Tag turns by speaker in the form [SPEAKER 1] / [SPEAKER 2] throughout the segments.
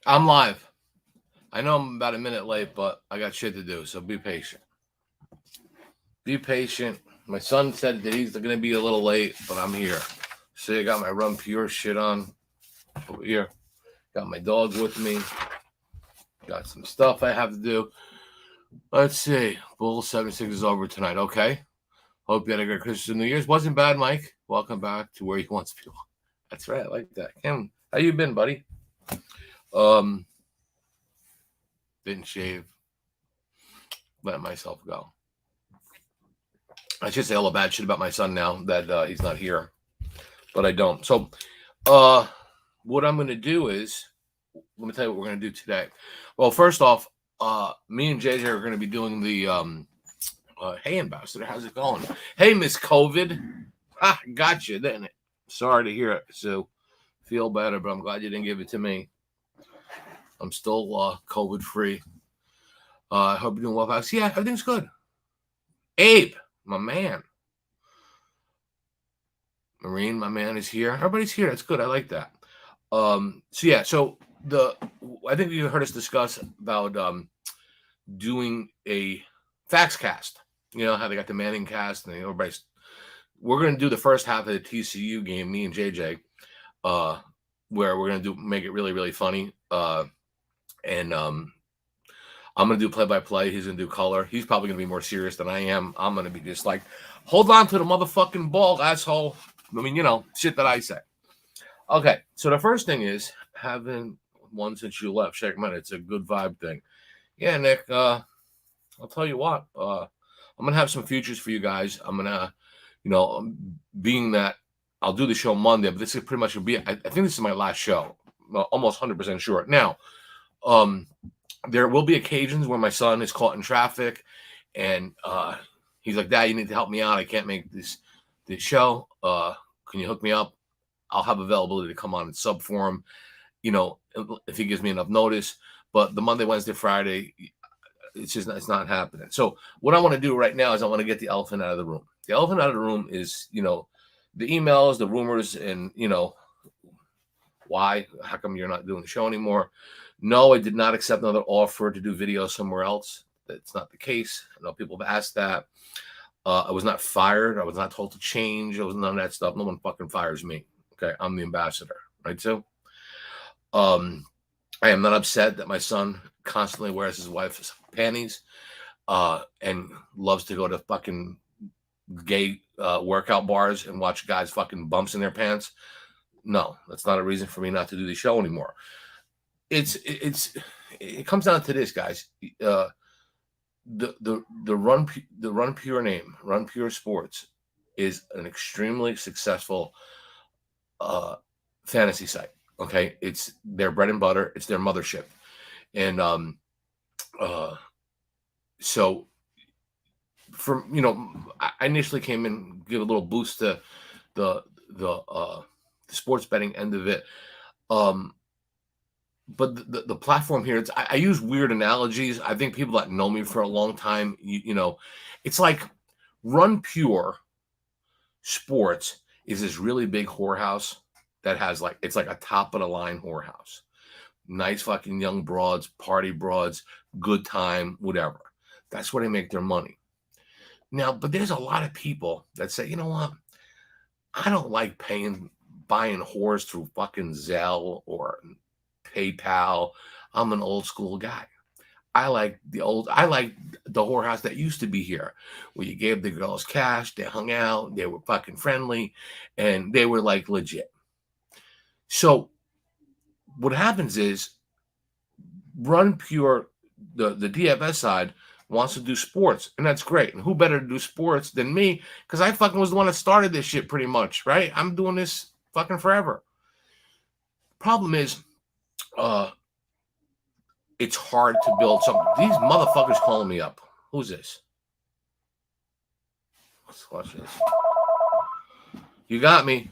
[SPEAKER 1] I'm live. I know I'm about a minute late, but I got shit to do, so be patient. Be patient. My son said that he's going to be a little late, but I'm here. See, I got my Run Pure shit on over here. Got my dog with me. Got some stuff I have to do. Let's see. Bull 76 is over tonight. Okay. Hope you had a great Christmas and New Year's. Wasn't bad, Mike. Welcome back to where you want to be. That's right. I like that. Kim, how you been, buddy? Um, didn't shave. Let myself go. I should say all the bad shit about my son now that he's not here, but I don't. So, what I'm going to do is, let me tell you what we're going to do today. Well, first off, me and JJ are going to be doing the Hey Ambassador. How's it going? Hey, Miss COVID. Got you, didn't it? Sorry to hear it. So, feel better, but I'm glad you didn't give it to me. I'm still COVID free. I hope you're doing well, folks. Yeah, everything's good. Abe, my man. Marine, my man, is here. Everybody's here. That's good. I like that. So I think you heard us discuss about doing a fax cast. You know how they got the Manning cast, and everybody's. We're going to do the first half of the TCU game, me and JJ, where we're going to make it really, really funny. And I'm going to do play-by-play. He's going to do color. He's probably going to be more serious than I am. I'm going to be just like, hold on to the motherfucking ball, asshole. I mean, shit that I say. Okay, so the first thing is having one since you left. Check them out. It's a good vibe thing. Yeah, Nick, I'll tell you what. I'm going to have some futures for you guys. I'm going to, being that I'll do the show Monday, but this is pretty much will be, I think this is my last show. Almost 100% sure. Now, there will be occasions where my son is caught in traffic and he's like, Dad, you need to help me out. I can't make this show. Can you hook me up? I'll have availability to come on and sub for him, if he gives me enough notice. But the Monday, Wednesday, Friday, it's not happening. So what I want to do right now is I want to get the elephant out of the room. The elephant out of the room is, the emails, the rumors, and, why? How come you're not doing the show anymore? No, I did not accept another offer to do video somewhere else. That's not the case. I know people have asked that. I was not fired. I was not told to change. It was none of that stuff. No one fucking fires me. Okay, I'm the ambassador, right? So, I am not upset that my son constantly wears his wife's panties, and loves to go to fucking gay workout bars and watch guys fucking bumps in their pants. No, that's not a reason for me not to do the show anymore. It comes down to this, guys. The Run Pure name, Run Pure Sports, is an extremely successful fantasy site. Okay, it's their bread and butter. It's their mothership, and so I initially came in, give a little boost to the sports betting end of it. But the platform here, I use weird analogies. I think people that know me for a long time, it's like Run Pure Sports is this really big whorehouse that has it's like a top of the line whorehouse. Nice fucking young broads, party broads, good time, whatever. That's where they make their money. Now, but there's a lot of people that say, you know what? I don't like buying whores through fucking Zelle or PayPal. I'm an old school guy. I like the whorehouse that used to be here, where you gave the girls cash, they hung out, they were fucking friendly, and they were like legit. So what happens is Run Pure, the DFS side, wants to do sports, and that's great. And who better to do sports than me? Because I fucking was the one that started this shit pretty much, right? I'm doing this fucking forever. Problem is, it's hard to build something. These motherfuckers calling me up. Who's this? Let's watch this. You got me.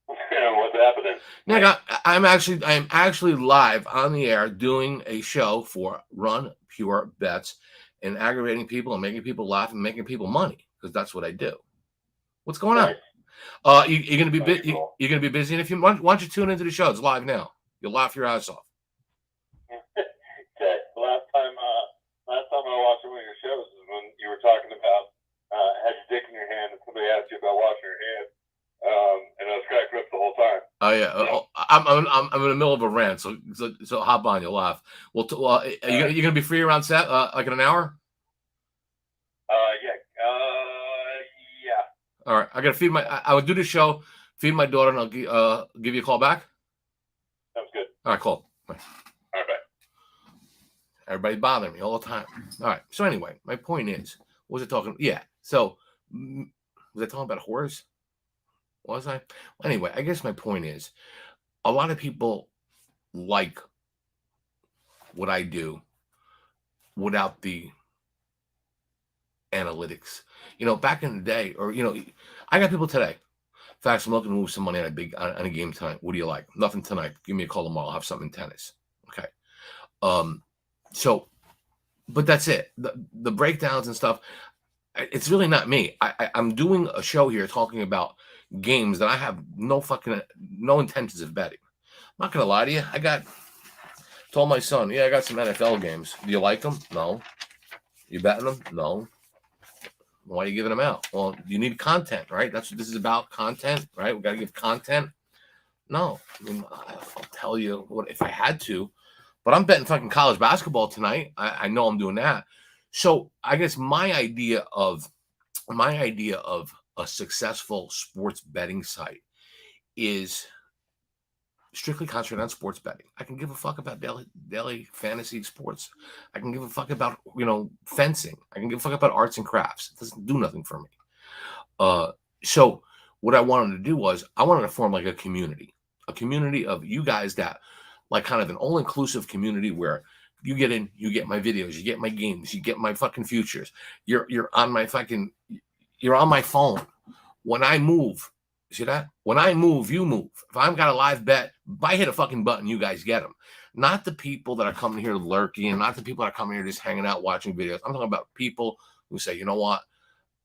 [SPEAKER 2] What's happening?
[SPEAKER 1] Nick, I'm actually live on the air doing a show for Run Pure Bets and aggravating people and making people laugh and making people money, because that's what I do. What's going on? You're gonna be busy. You're gonna be busy, and if you why don't you tune into the show? It's live now. You'll laugh your ass off.
[SPEAKER 2] last time I watched one of your shows is when you were talking about had your dick in your hand and somebody asked you about washing your hands, and I was cracking up the whole time.
[SPEAKER 1] Oh yeah, I'm in the middle of a rant, so hop on, you'll laugh. Well, you're gonna be free around like in an hour?
[SPEAKER 2] Yeah.
[SPEAKER 1] All right, I gotta feed my. I would do the show, feed my daughter, and I'll give you a call back.
[SPEAKER 2] Sounds good.
[SPEAKER 1] All right, cool. Bye.
[SPEAKER 2] All right, bye.
[SPEAKER 1] Everybody's bothering me all the time. All right. So anyway, my point is, what was it talking? Yeah. So was I talking about horse? Was I? Anyway, I guess my point is, a lot of people like what I do without the analytics. Back in the day, or I got people today. In fact, I'm looking to move some money on a game tonight. What do you like? Nothing tonight. Give me a call tomorrow. I'll have something in tennis. Okay. So, but that's it. The breakdowns and stuff. It's really not me. I'm doing a show here talking about games that I have no intentions of betting. I'm not gonna lie to you. Told my son, I got some NFL games. Do you like them? No. You betting them? No. Why are you giving them out? Well, you need content, right? That's what this is about, content, right? We got to give content. No. I mean, I'll tell you what if I had to, but I'm betting fucking college basketball tonight. I know I'm doing that. So I guess my idea of a successful sports betting site is strictly concentrated on sports betting. I can give a fuck about daily fantasy sports. I can give a fuck about fencing. I can give a fuck about arts and crafts. It doesn't do nothing for me. So what I wanted to do was I wanted to form like a community of you guys that like kind of an all-inclusive community where you get in, you get my videos, you get my games, you get my fucking futures. You're on my phone. When I move, see that? When I move, you move. If I've got a live bet, I hit a fucking button, you guys get them. Not the people that are coming here lurking, and not the people that are coming here just hanging out watching videos. I'm talking about people who say, you know what?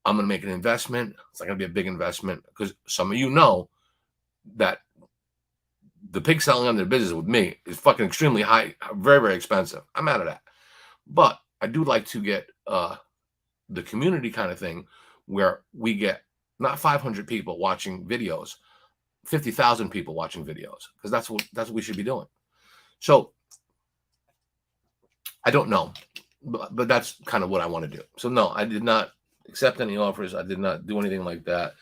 [SPEAKER 1] I'm going to make an investment. It's not going to be a big investment because some of you know that the pig selling on their business with me is fucking extremely high, very, very expensive. I'm out of that. But I do like to get the community kind of thing where we get not 500 people watching videos, 50,000 people watching videos, because that's what we should be doing. So I don't know, but that's kind of what I want to do. So no, I did not accept any offers. I did not do anything like that.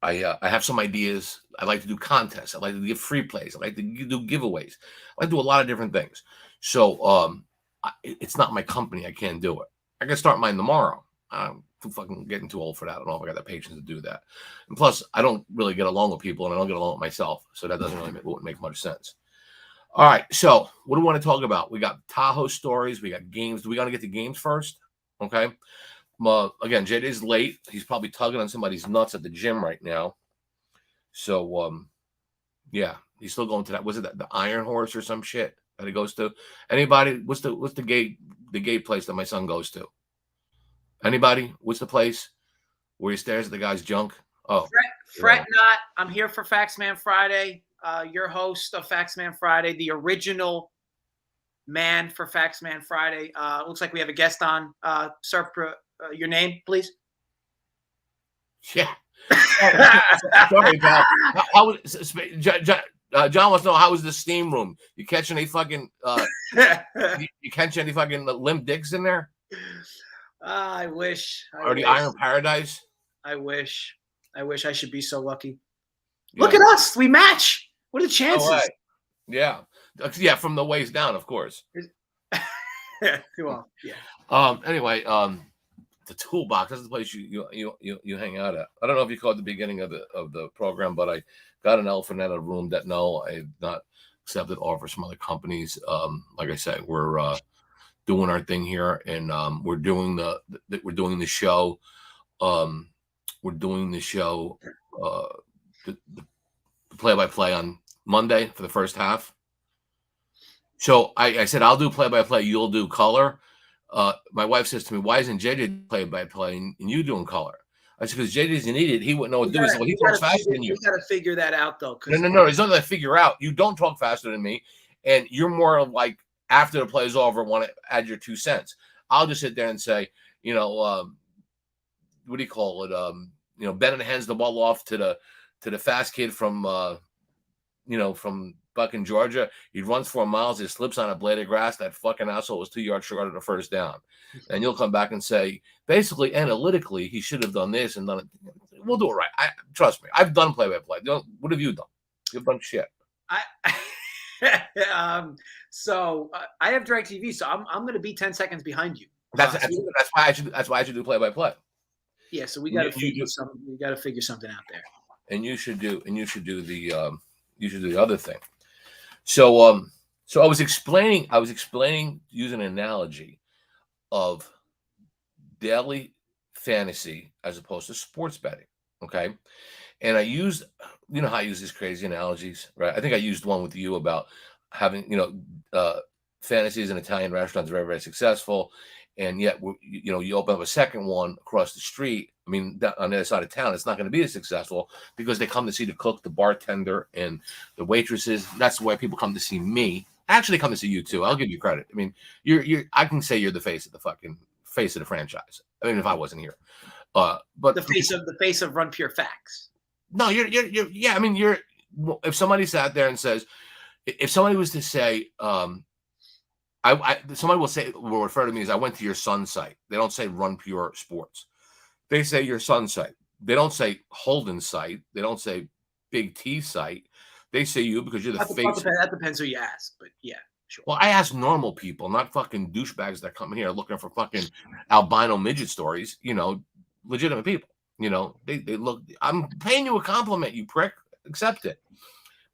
[SPEAKER 1] I have some ideas. I like to do contests. I like to give free plays. I like to do giveaways. I like to do a lot of different things. So it's not my company. I can't do it. I can start mine tomorrow. I'm getting too old for that. I don't know if I got the patience to do that. And plus, I don't really get along with people, and I don't get along with myself. So that doesn't really wouldn't make much sense. All right. So what do we want to talk about? We got Tahoe stories. We got games. Do we got to get to games first? Okay. Again, JD's late. He's probably tugging on somebody's nuts at the gym right now. So, yeah, he's still going to that. Was it the Iron Horse or some shit that he goes to? Anybody? What's the gay place that my son goes to? Anybody? What's the place where he stares at the guy's junk? Oh,
[SPEAKER 3] Fret not. I'm here for Factsman Friday. Your host of Factsman Friday, the original man for Factsman Friday. Looks like we have a guest on. Sir, your name, please.
[SPEAKER 1] Yeah. Sorry, pal. John wants to know, how was the steam room? You catch any fucking you catch any fucking limp dicks in there?
[SPEAKER 3] I wish.
[SPEAKER 1] The Iron Paradise?
[SPEAKER 3] I wish I should be so lucky.
[SPEAKER 1] Yeah.
[SPEAKER 3] Look at us. We match. What are the chances?
[SPEAKER 1] Oh, yeah. Yeah, from the waist down, of course.
[SPEAKER 3] Well, yeah.
[SPEAKER 1] Anyway, the toolbox, that's the place you hang out at. I don't know if you caught the beginning of the program, but I got an elephant in a room that I have not accepted offers from other companies. Like I said, we're doing our thing here, and we're doing the show. We're doing the show, the play-by-play on Monday for the first half. So I said, I'll do play-by-play, you'll do color. My wife says to me, why isn't JJ play-by-play and you doing color? I said, because JJ's an idiot. He wouldn't know what to do. He said, well, he talks faster than you.
[SPEAKER 3] You got to figure that out, though.
[SPEAKER 1] No. There's nothing to figure out. You don't talk faster than me, and you're more like after the play is over, want to add your 2 cents. I'll just sit there and say, what do you call it? Bennett hands the ball off to the fast kid from from fucking Georgia. He runs 4 miles, he slips on a blade of grass. That fucking asshole was 2 yards short of the first down. And you'll come back and say, basically, analytically, he should have done this and done it. We'll do it right. Trust me. I've done play-by-play. What have you done? You've done shit.
[SPEAKER 3] So I have DirecTV, so I'm going to be 10 seconds behind you.
[SPEAKER 1] That's why I should do play-by-play.
[SPEAKER 3] Yeah, so we got to figure something. We got to figure something out there.
[SPEAKER 1] And you should do the other thing. So I was explaining using an analogy of daily fantasy as opposed to sports betting. Okay. And I used, how I use these crazy analogies, right? I think I used one with you about having, fantasies in Italian restaurants are very, very successful. And yet, you open up a second one across the street. I mean, on the other side of town, it's not going to be as successful because they come to see the cook, the bartender, and the waitresses. That's why people come to see me. I actually come to see you too. I'll give you credit. I mean, I can say you're the face of the franchise. I mean, if I wasn't here, but
[SPEAKER 3] the face of Run Pure Facts.
[SPEAKER 1] No, you're yeah. I mean, if somebody sat there and says, if somebody was to say, somebody will refer to me as I went to your son's site. They don't say Run Pure Sports. They say your son's site. They don't say Holden's site. They don't say Big T site. They say you because you're the face.
[SPEAKER 3] That depends who you ask, but yeah, sure.
[SPEAKER 1] Well, I ask normal people, not fucking douchebags that come in here looking for fucking albino midget stories. Legitimate people. They look. I'm paying you a compliment, you prick. Accept it.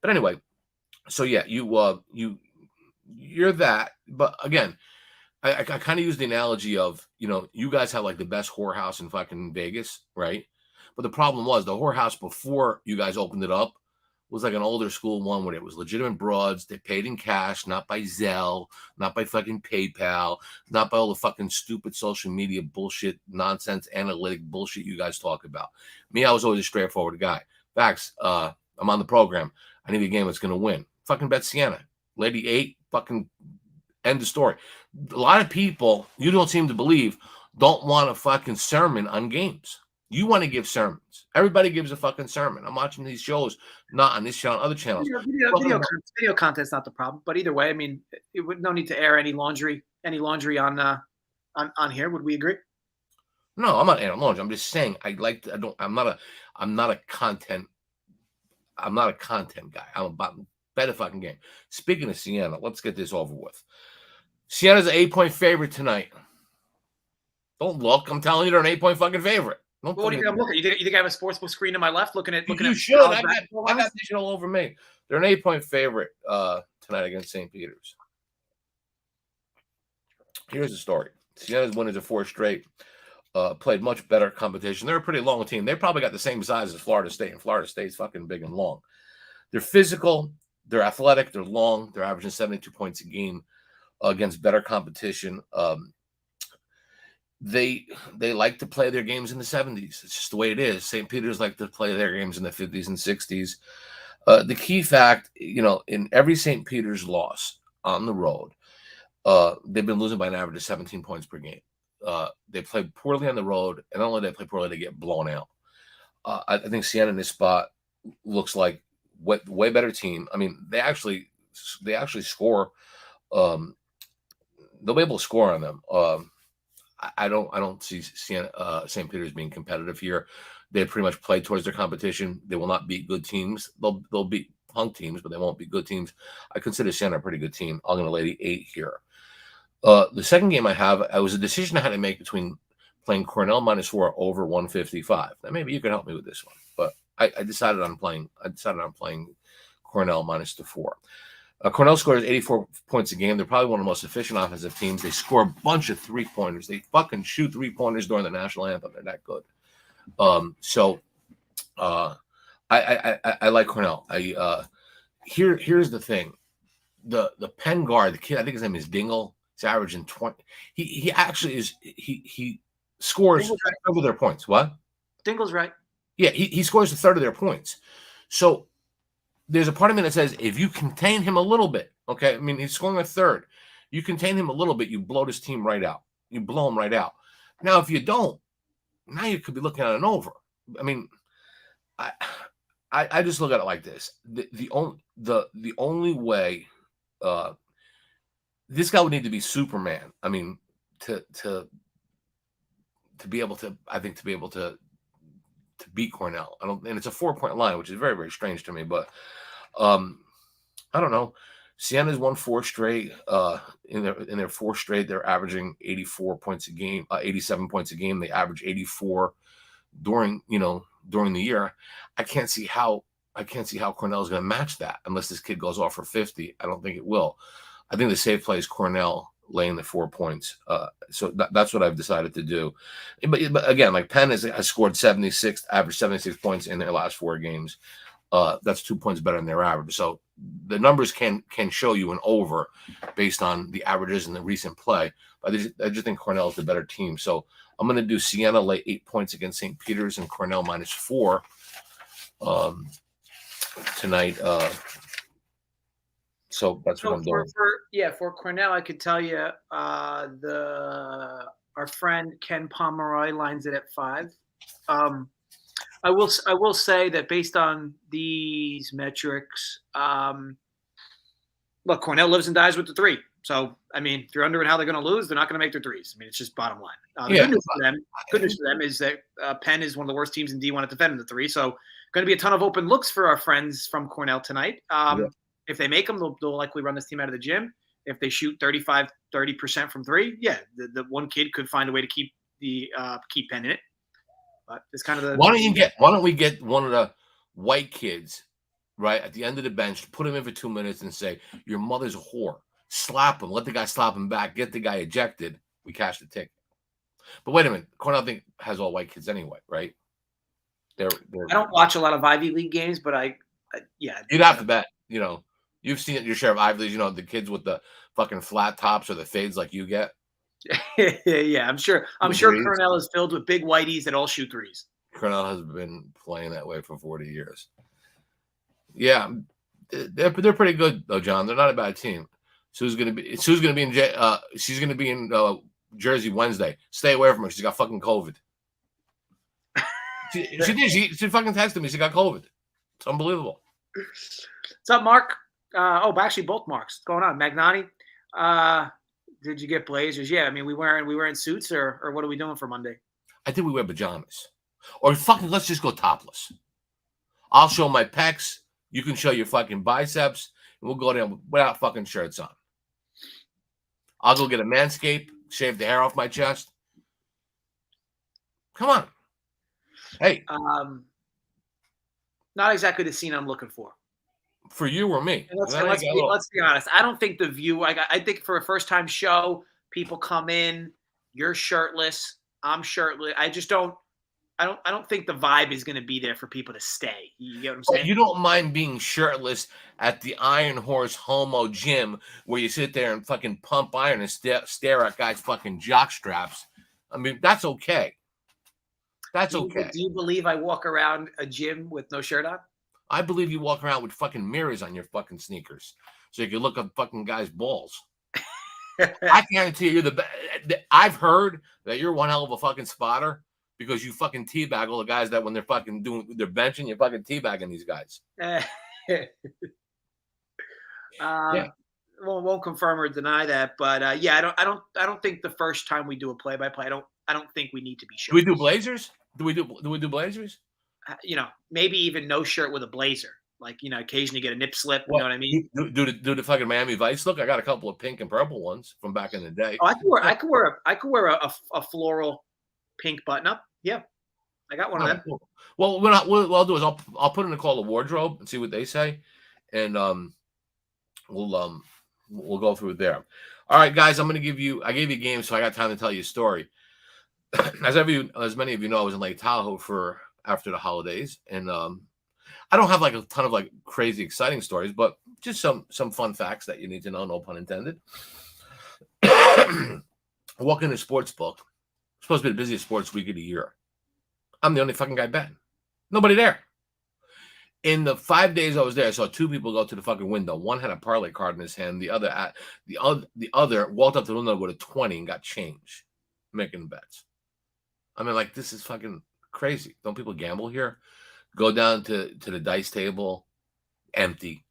[SPEAKER 1] But anyway, so yeah, you're that. But again, I kind of use the analogy of, you guys have like the best whorehouse in fucking Vegas, right? But the problem was the whorehouse before you guys opened it up was like an older school one where it was legitimate broads. They paid in cash, not by Zelle, not by fucking PayPal, not by all the fucking stupid social media bullshit, nonsense, analytic bullshit you guys talk about. Me, I was always a straightforward guy. Facts, I'm on the program. I need a game that's going to win. Fucking bet Sienna. Lady 8, fucking end of story. A lot of people, you don't seem to believe, don't want a fucking sermon on games. You want to give sermons. Everybody gives a fucking sermon. I'm watching these shows, not on this channel, other channels.
[SPEAKER 3] Video content's not the problem. But either way, I mean, it would no need to air any laundry on here. Would we agree?
[SPEAKER 1] No, I'm not airing laundry. I'm just saying I'm not a content guy. I'm about better fucking game. Speaking of Sienna, let's get this over with. Sienna's an 8-point favorite tonight. Don't look. I'm telling you, they're an 8-point fucking favorite.
[SPEAKER 3] What do you think I'm looking? You think I have a sportsbook screen to my left looking at?
[SPEAKER 1] You should. I got this shit all over me. They're an 8-point favorite tonight against St. Peter's. Here's the story. Sienna's winning to 4 straight. Played much better competition. They're a pretty long team. They probably got the same size as Florida State, and Florida State's fucking big and long. They're physical. They're athletic. They're long. They're averaging 72 points a game against better competition. They like to play their games in the 70s. It's just the way it is. St. Peter's like to play their games in the 50s and 60s. The key fact, in every St. Peter's loss on the road, they've been losing by an average of 17 points per game. They play poorly on the road, and not only do they play poorly, they get blown out. I think Sienna in this spot looks like way better team. I mean, they actually score. They'll be able to score on them. I don't see St. Peter's being competitive here. They pretty much play towards their competition. They will not beat good teams. They'll beat punk teams, but they won't beat good teams. I consider Sienna a pretty good team. I'm going to lay the 8 here. The second game I have, it was a decision I had to make between playing Cornell -4 over 155. Now maybe you can help me with this one, but I decided on playing Cornell -4. Cornell scores 84 points a game. They're probably one of the most efficient offensive teams. They score a bunch of 3-pointers. They fucking shoot 3-pointers during the national anthem. They're that good. I like Cornell. Here's the thing. The Penn guard, the kid, I think his name is Dingle. He's averaging 20. He actually is. He scores over their points. What?
[SPEAKER 3] Dingle's right.
[SPEAKER 1] Yeah, he scores a third of their points. So there's a part of me that says if you contain him a little bit, okay. I mean, he's scoring a third. You contain him a little bit, you blow this team right out. You blow him right out. Now, if you don't, now you could be looking at an over. I mean, I just look at it like this. The only way this guy would need to be Superman. I mean, to be able to, I think, to be able to beat Cornell. And it's a 4-point line, which is very, very strange to me. But I don't know. Siena's won 4 straight. In their 4 straight, they're averaging 84 points a game, 87 points a game. They average 84 during the year. I can't see how Cornell is going to match that unless this kid goes off for 50. I don't think it will. I think the safe play is Cornell laying the 4 points. So that's what I've decided to do. But again, like Penn has scored 76, averaged 76 points in their last 4 games. That's 2 points better than their average. So the numbers can show you an over based on the averages in the recent play. But I just think Cornell is the better team. So I'm going to do Siena lay 8 points against St. Peter's and Cornell -4 tonight. So that's what I'm doing.
[SPEAKER 3] For Cornell, I could tell you our friend Ken Pomeroy lines it at 5. I will say that based on these metrics, look, Cornell lives and dies with the 3. So, I mean, if you're wondering how they're going to lose, they're not going to make their 3s. I mean, it's just bottom line. Good news for them is that Penn is one of the worst teams in D1 at defending the 3. So, going to be a ton of open looks for our friends from Cornell tonight. If they make them, they'll likely run this team out of the gym. If they shoot 30% from 3, the one kid could find a way to keep Penn in it. But it's kind of
[SPEAKER 1] why don't we get one of the white kids right at the end of the bench, put him in for 2 minutes and say, your mother's a whore. Slap him, let the guy slap him back, get the guy ejected. We cash the ticket. But wait a minute, Cornell I think has all white kids anyway, right? I
[SPEAKER 3] don't watch a lot of Ivy League games, but
[SPEAKER 1] you'd have to bet. You've seen it your share of Ivy Leagues. The kids with the fucking flat tops or the fades like you get.
[SPEAKER 3] Yeah, I'm sure Cornell is filled with big whiteys that all shoot 3s.
[SPEAKER 1] Cornell has been playing that way for 40 years. Yeah, they're pretty good though, John. They're not a bad team. Sue's gonna be in Jersey Wednesday. Stay away from her. She's got fucking COVID. She fucking texted me. She got COVID. It's unbelievable.
[SPEAKER 3] What's up, Mark? Actually, both Marks. What's going on, Magnani? Did you get blazers? Yeah, I mean, we wearing suits or what are we doing for Monday?
[SPEAKER 1] I think we wear pajamas. Or fucking let's just go topless. I'll show my pecs. You can show your fucking biceps. And we'll go there without fucking shirts on. I'll go get a Manscaped, shave the hair off my chest. Come on. Hey.
[SPEAKER 3] Not exactly the scene I'm looking for.
[SPEAKER 1] For you or me.
[SPEAKER 3] Let's be honest. I don't think the view. I think for a first-time show, people come in. You're shirtless. I'm shirtless. I don't think the vibe is going to be there for people to stay. You get what I'm saying?
[SPEAKER 1] You don't mind being shirtless at the Iron Horse Homo gym where you sit there and fucking pump iron and stare at guys' fucking jock straps. I mean, that's okay. That's okay.
[SPEAKER 3] Do you believe I walk around a gym with no shirt on?
[SPEAKER 1] I believe you walk around with fucking mirrors on your fucking sneakers so you can look at fucking guys' balls. I guarantee you're the best. I've heard that you're one hell of a fucking spotter because you fucking teabag all the guys that when they're fucking doing their benching, you're fucking teabagging these guys.
[SPEAKER 3] Won't confirm or deny that, but I don't think the first time we do a play-by-play, I don't think we need to be sure.
[SPEAKER 1] Do we do blazers? Do we do blazers?
[SPEAKER 3] Maybe even no shirt with a blazer. Like, occasionally get a nip slip. You know what I mean?
[SPEAKER 1] Do the fucking Miami Vice look? I got a couple of pink and purple ones from back in the day.
[SPEAKER 3] Oh, I could wear a floral pink button up. Yeah, I got one of them.
[SPEAKER 1] Cool. Well, what I'll do is I'll put in a call to wardrobe and see what they say, and we'll go through it there. All right, guys, I gave you a game, so I got time to tell you a story. As many of you know, I was in Lake Tahoe for after the holidays, and I don't have like a ton of like crazy exciting stories, but just some fun facts that you need to know, no pun intended. I walk in a sports book. It's supposed to be the busiest sports week of the year. I'm the only fucking guy betting. Nobody there. In the 5 days I was there, I saw two people go to the fucking window. One had a parlay card in his hand. The other walked up to the window with a 20 and got change, making bets. I mean, like, this is fucking crazy. Don't people gamble here? Go down to the dice table, empty.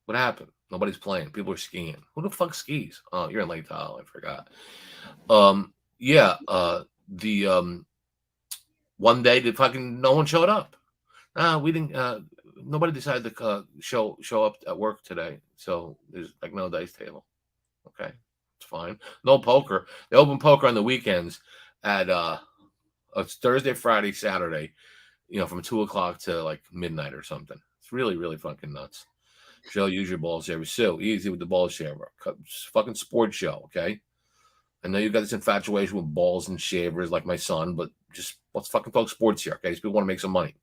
[SPEAKER 1] What happened? Nobody's playing. People are skiing. Who the fuck skis? Oh, you're in Lake Tahoe. I forgot. One day no one showed up. We didn't. Nobody decided to show up at work today, so there's like no dice table. Okay, it's fine. No poker. They open poker on the weekends at it's Thursday, Friday, Saturday. From 2:00 to like midnight or something. It's really, really fucking nuts. Joe, use your ball shaver. So easy with the ball shaver. Fucking sports show, okay? I know you got this infatuation with balls and shavers like my son, but just let's fucking talk sports here, okay? These people want to make some money.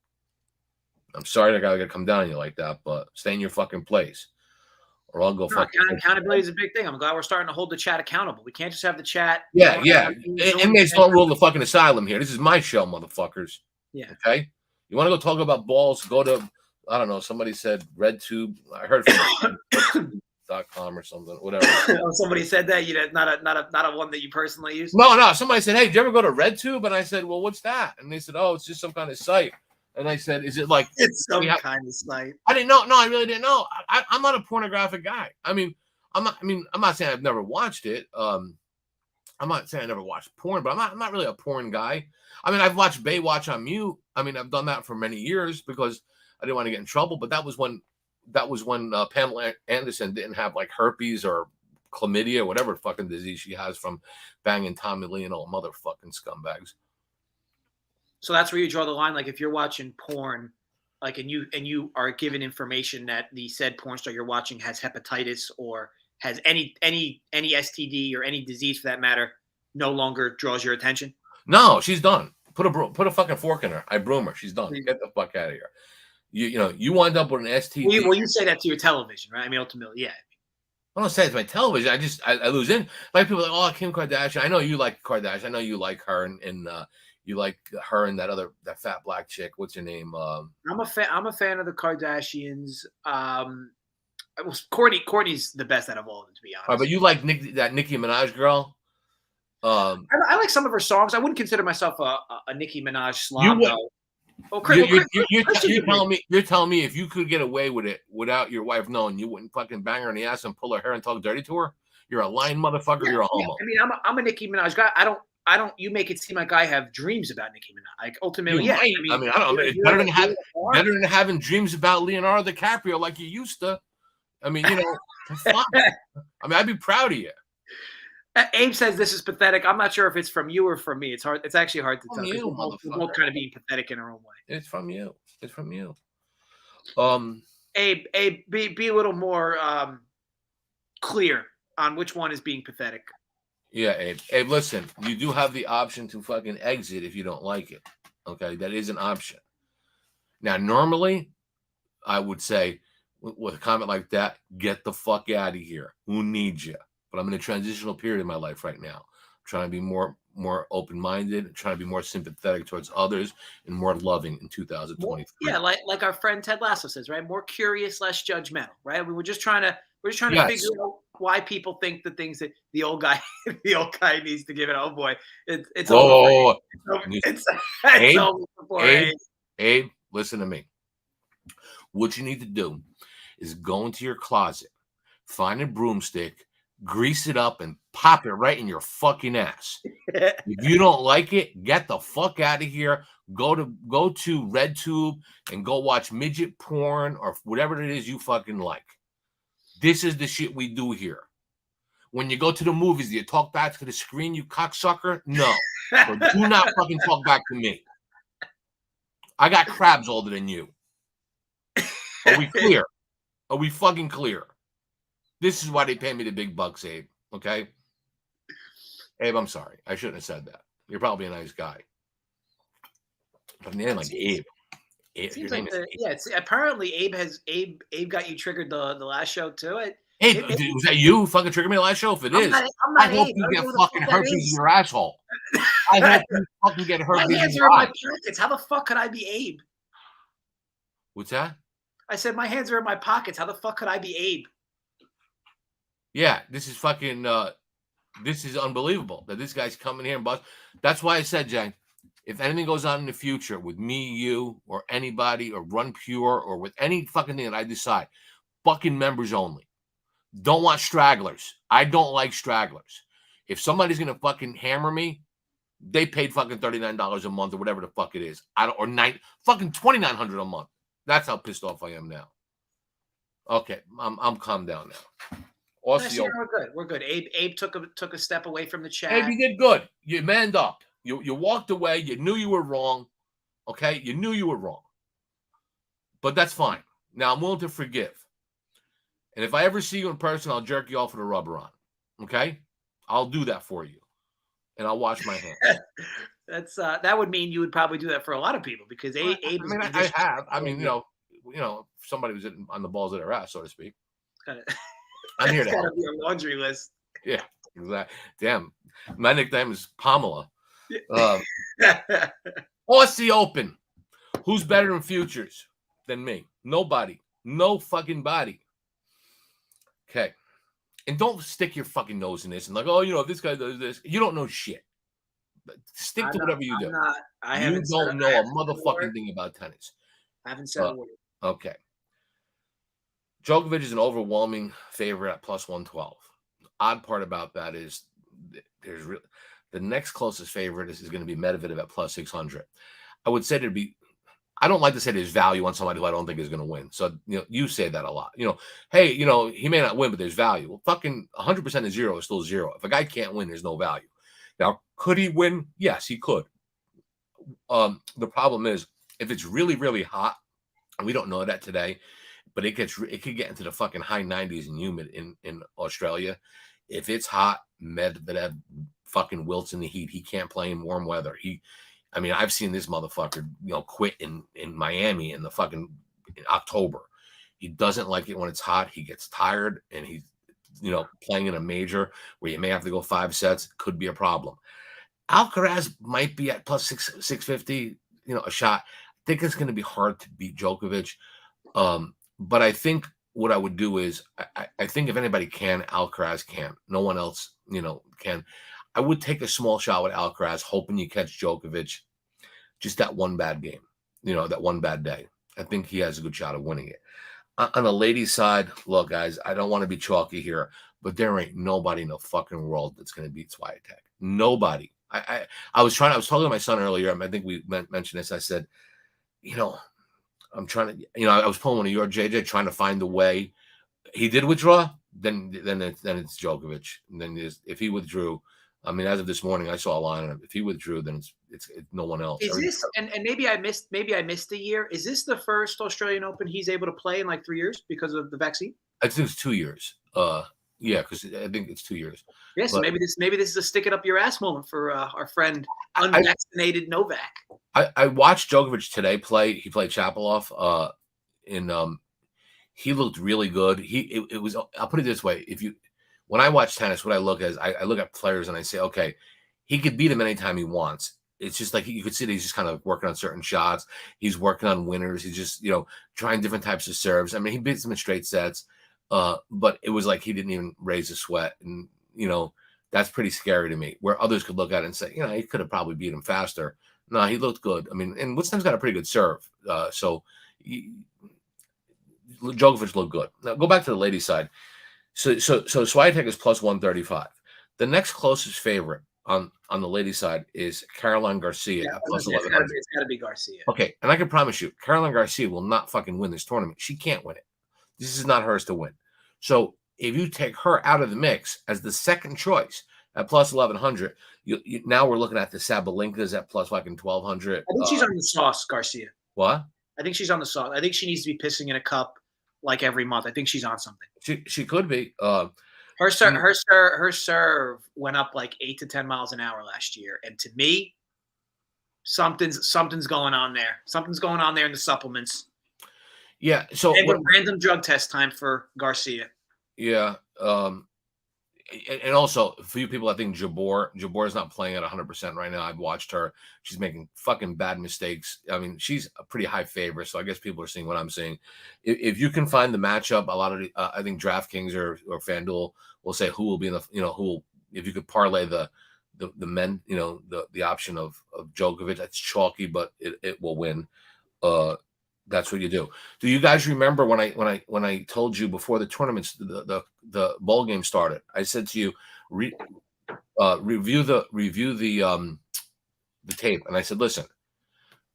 [SPEAKER 1] I'm sorry I gotta come down on you like that, but stay in your fucking place. Or I'll go fucking.
[SPEAKER 3] Accountability is a big thing. I'm glad we're starting to hold the chat accountable. We can't just have the chat.
[SPEAKER 1] Yeah. Inmates don't rule the fucking asylum here. This is my show, motherfuckers.
[SPEAKER 3] Yeah.
[SPEAKER 1] Okay? You want to go talk about balls, go to, I don't know, somebody said RedTube. I heard from .com or something, whatever.
[SPEAKER 3] Somebody said that, not a one that you personally use?
[SPEAKER 1] No. Somebody said, hey, did you ever go to RedTube? And I said, well, what's that? And they said, oh, it's just some kind of site. And I said, is it like
[SPEAKER 3] it's some kind of site?
[SPEAKER 1] I didn't know. No, I really didn't know. I'm not a pornographic guy. I'm not saying I've never watched it. I'm not saying I never watched porn, but I'm not really a porn guy. I mean, I've watched Baywatch on mute. I mean, I've done that for many years because I didn't want to get in trouble. But that was when Pamela Anderson didn't have like herpes or chlamydia, whatever fucking disease she has from banging Tommy Lee and all motherfucking scumbags.
[SPEAKER 3] So that's where you draw the line. Like if you're watching porn, like and you are given information that the said porn star you're watching has hepatitis or has any STD or any disease for that matter, no longer draws your attention.
[SPEAKER 1] No, she's done. Put a fucking fork in her. I broom her. She's done. Get the fuck out of here. You wind up with an STD.
[SPEAKER 3] Well, you say that to your television, right? I mean, ultimately, yeah.
[SPEAKER 1] I don't say it's my television. I lose in. Like people are like, oh, Kim Kardashian. I know you like Kardashian. I know you like her and you like her and that fat black chick. What's her name?
[SPEAKER 3] I'm a fan of the Kardashians. Kourtney's the best out of all of them, to be honest.
[SPEAKER 1] But you like that Nicki Minaj girl?
[SPEAKER 3] I like some of her songs. I wouldn't consider myself a Nicki Minaj slob.
[SPEAKER 1] You're telling me if you could get away with it without your wife knowing, you wouldn't fucking bang her in the ass and pull her hair and talk dirty to her? You're a lying motherfucker. You're a homo.
[SPEAKER 3] I mean, I'm a Nicki Minaj guy. I don't. You make it seem like I have dreams about Nicki Minaj. Like ultimately, yeah. I
[SPEAKER 1] don't know. It's better than having dreams about Leonardo DiCaprio like you used to. I mean, fun. I mean, I'd be proud of you.
[SPEAKER 3] Abe says this is pathetic. I'm not sure if it's from you or from me. It's hard. It's actually hard to tell. We're both kind of being pathetic in our own way.
[SPEAKER 1] It's from you. It's from you.
[SPEAKER 3] Abe, be a little more clear on which one is being pathetic.
[SPEAKER 1] Yeah, Abe. Abe, listen, you do have the option to fucking exit if you don't like it. Okay, that is an option. Now, normally, I would say with a comment like that, get the fuck out of here. Who needs you? But I'm in a transitional period in my life right now. I'm trying to be more open-minded, trying to be more sympathetic towards others, and more loving in 2023.
[SPEAKER 3] Yeah, like our friend Ted Lasso says, right? More curious, less judgmental, right? We're just trying to figure out why people think the things that the old guy needs to give it. Oh boy, it's over.
[SPEAKER 1] Abe, listen to me. What you need to do is go into your closet, find a broomstick, grease it up, and pop it right in your fucking ass. If you don't like it, get the fuck out of here. Go to RedTube and go watch midget porn or whatever it is you fucking like. This is the shit we do here. When you go to the movies, do you talk back to the screen, you cocksucker? No. So do not fucking talk back to me. I got crabs older than you. Are we clear? Are we fucking clear? This is why they pay me the big bucks, Abe. Okay? Abe, I'm sorry. I shouldn't have said that. You're probably a nice guy. But name like Abe.
[SPEAKER 3] Seems like apparently Abe got you triggered the last show too.
[SPEAKER 1] Abe, was that you who fucking triggered me the last show? If it is, I hope you get fucking herpes in your asshole. I hope you fucking get herpes in your
[SPEAKER 3] eyes. My pockets. How the fuck could I be Abe?
[SPEAKER 1] What's that?
[SPEAKER 3] I said my hands are in my pockets. How the fuck could I be Abe?
[SPEAKER 1] Yeah, this is fucking. This is unbelievable that this guy's coming here and bust. That's why I said, Jay, if anything goes on in the future with me, you, or anybody, or Run Pure, or with any fucking thing that I decide, fucking members only. Don't want stragglers. I don't like stragglers. If somebody's gonna fucking hammer me, they paid fucking $39 a month or whatever the fuck it is. I don't or fucking $2,900 a month. That's how pissed off I am now. Okay, I'm calmed down now.
[SPEAKER 3] We're good. We're good. Abe took a step away from the chat.
[SPEAKER 1] Abe, you did good. You manned up. You walked away. You knew you were wrong. Okay, you knew you were wrong. But that's fine. Now I'm willing to forgive. And if I ever see you in person, I'll jerk you off with a rubber on. Okay, I'll do that for you, and I'll wash my hands.
[SPEAKER 3] That's that would mean you would probably do that for a lot of people because Abe.
[SPEAKER 1] I have. I mean, you know, if somebody was on the balls of their ass, so to speak. I'm here to help.
[SPEAKER 3] Be a laundry list.
[SPEAKER 1] Yeah, exactly. Damn, my nickname is Pamela. Aussie Open. Who's better in futures than me? Nobody. No fucking body. Okay. And don't stick your fucking nose in this and like, oh, you know, if this guy does this, you don't know shit. But stick to whatever you do. You don't know a motherfucking thing about tennis.
[SPEAKER 3] I haven't said a word.
[SPEAKER 1] Okay. Djokovic is an overwhelming favorite at plus 112. The odd part about that is the next closest favorite is going to be Medvedev at plus 600. I would say there'd be, I don't like to say there's value on somebody who I don't think is going to win. So, you know, you say that a lot. You know, hey, you know, he may not win, but there's value. Well, fucking 100% of zero is still zero. If a guy can't win, there's no value. Now, could he win? Yes, he could. The problem is if it's really, really hot, and we don't know that today, but it could get into the fucking high 90s and humid in Australia. If it's hot, Medvedev fucking wilts in the heat. He can't play in warm weather. I mean, I've seen this motherfucker, you know, quit in Miami in the fucking October. He doesn't like it when it's hot. He gets tired, and he's, you know, playing in a major where you may have to go 5 sets. Could be a problem. Alcaraz might be at plus 650, you know, a shot. I think it's going to be hard to beat Djokovic. But I think what I would do is I think if anybody can, Alcaraz can. No one else, you know, can. I would take a small shot with Alcaraz, hoping you catch Djokovic just that one bad game, you know, that one bad day. I think he has a good shot of winning it. On the ladies' side, look, guys, I don't want to be chalky here, but there ain't nobody in the fucking world that's going to beat Swiatek. Nobody. I was talking to my son earlier. I think we mentioned this. I said, you know, I'm trying to, you know, I was pulling one of your JJ, trying to find the way. He did withdraw, then it's Djokovic. And then if he withdrew, I mean, as of this morning, I saw a line on it. If he withdrew, then it's no one else.
[SPEAKER 3] Is this and maybe I missed a year? Is this the first Australian Open he's able to play in like 3 years because of the vaccine?
[SPEAKER 1] I think it's 2 years. Yeah, because I think it's 2 years.
[SPEAKER 3] Yeah, so maybe this is a stick it up your ass moment for our friend unvaccinated Novak.
[SPEAKER 1] I watched Djokovic today play. He played Chapovalov. He looked really good. It was. I'll put it this way: when I watch tennis, what I look at is I look at players and I say, okay, he could beat him anytime he wants. It's just like you could see that he's just kind of working on certain shots. He's working on winners. He's just, you know, trying different types of serves. I mean, he beats him in straight sets. But it was like he didn't even raise a sweat. And, you know, that's pretty scary to me, where others could look at it and say, you know, he could have probably beat him faster. No, he looked good. I mean, and Woodstone's got a pretty good serve. So Djokovic looked good. Now go back to the ladies' side. So Swiatek is plus 135. The next closest favorite on the ladies' side is Caroline Garcia at plus 1100.
[SPEAKER 3] It's got to be Garcia.
[SPEAKER 1] Okay, and I can promise you, Caroline Garcia will not fucking win this tournament. She can't win it. This is not hers to win. So if you take her out of the mix as the second choice at plus 1100, now we're looking at the Sabalenkas at plus fucking 1200.
[SPEAKER 3] I think she's on the sauce, Garcia.
[SPEAKER 1] What?
[SPEAKER 3] I think she's on the sauce. I think she needs to be pissing in a cup like every month. I think she's on something.
[SPEAKER 1] She could be.
[SPEAKER 3] Her serve went up like 8 to 10 miles an hour last year, and to me, something's going on there. Something's going on there in the supplements.
[SPEAKER 1] Yeah. So
[SPEAKER 3] and random drug test time for Garcia.
[SPEAKER 1] Yeah. And also for you people, I think Jabor is not playing at 100% right now. I've watched her; she's making fucking bad mistakes. I mean, she's a pretty high favorite, so I guess people are seeing what I'm seeing. If you can find the matchup, a lot of I think DraftKings or FanDuel will say who will be in the who will, if you could parlay the men, the option of Djokovic. That's chalky, but it will win. That's what you do. Do you guys remember when I told you before the tournaments, the bowl game started? I said to you, review the tape, and I said, listen,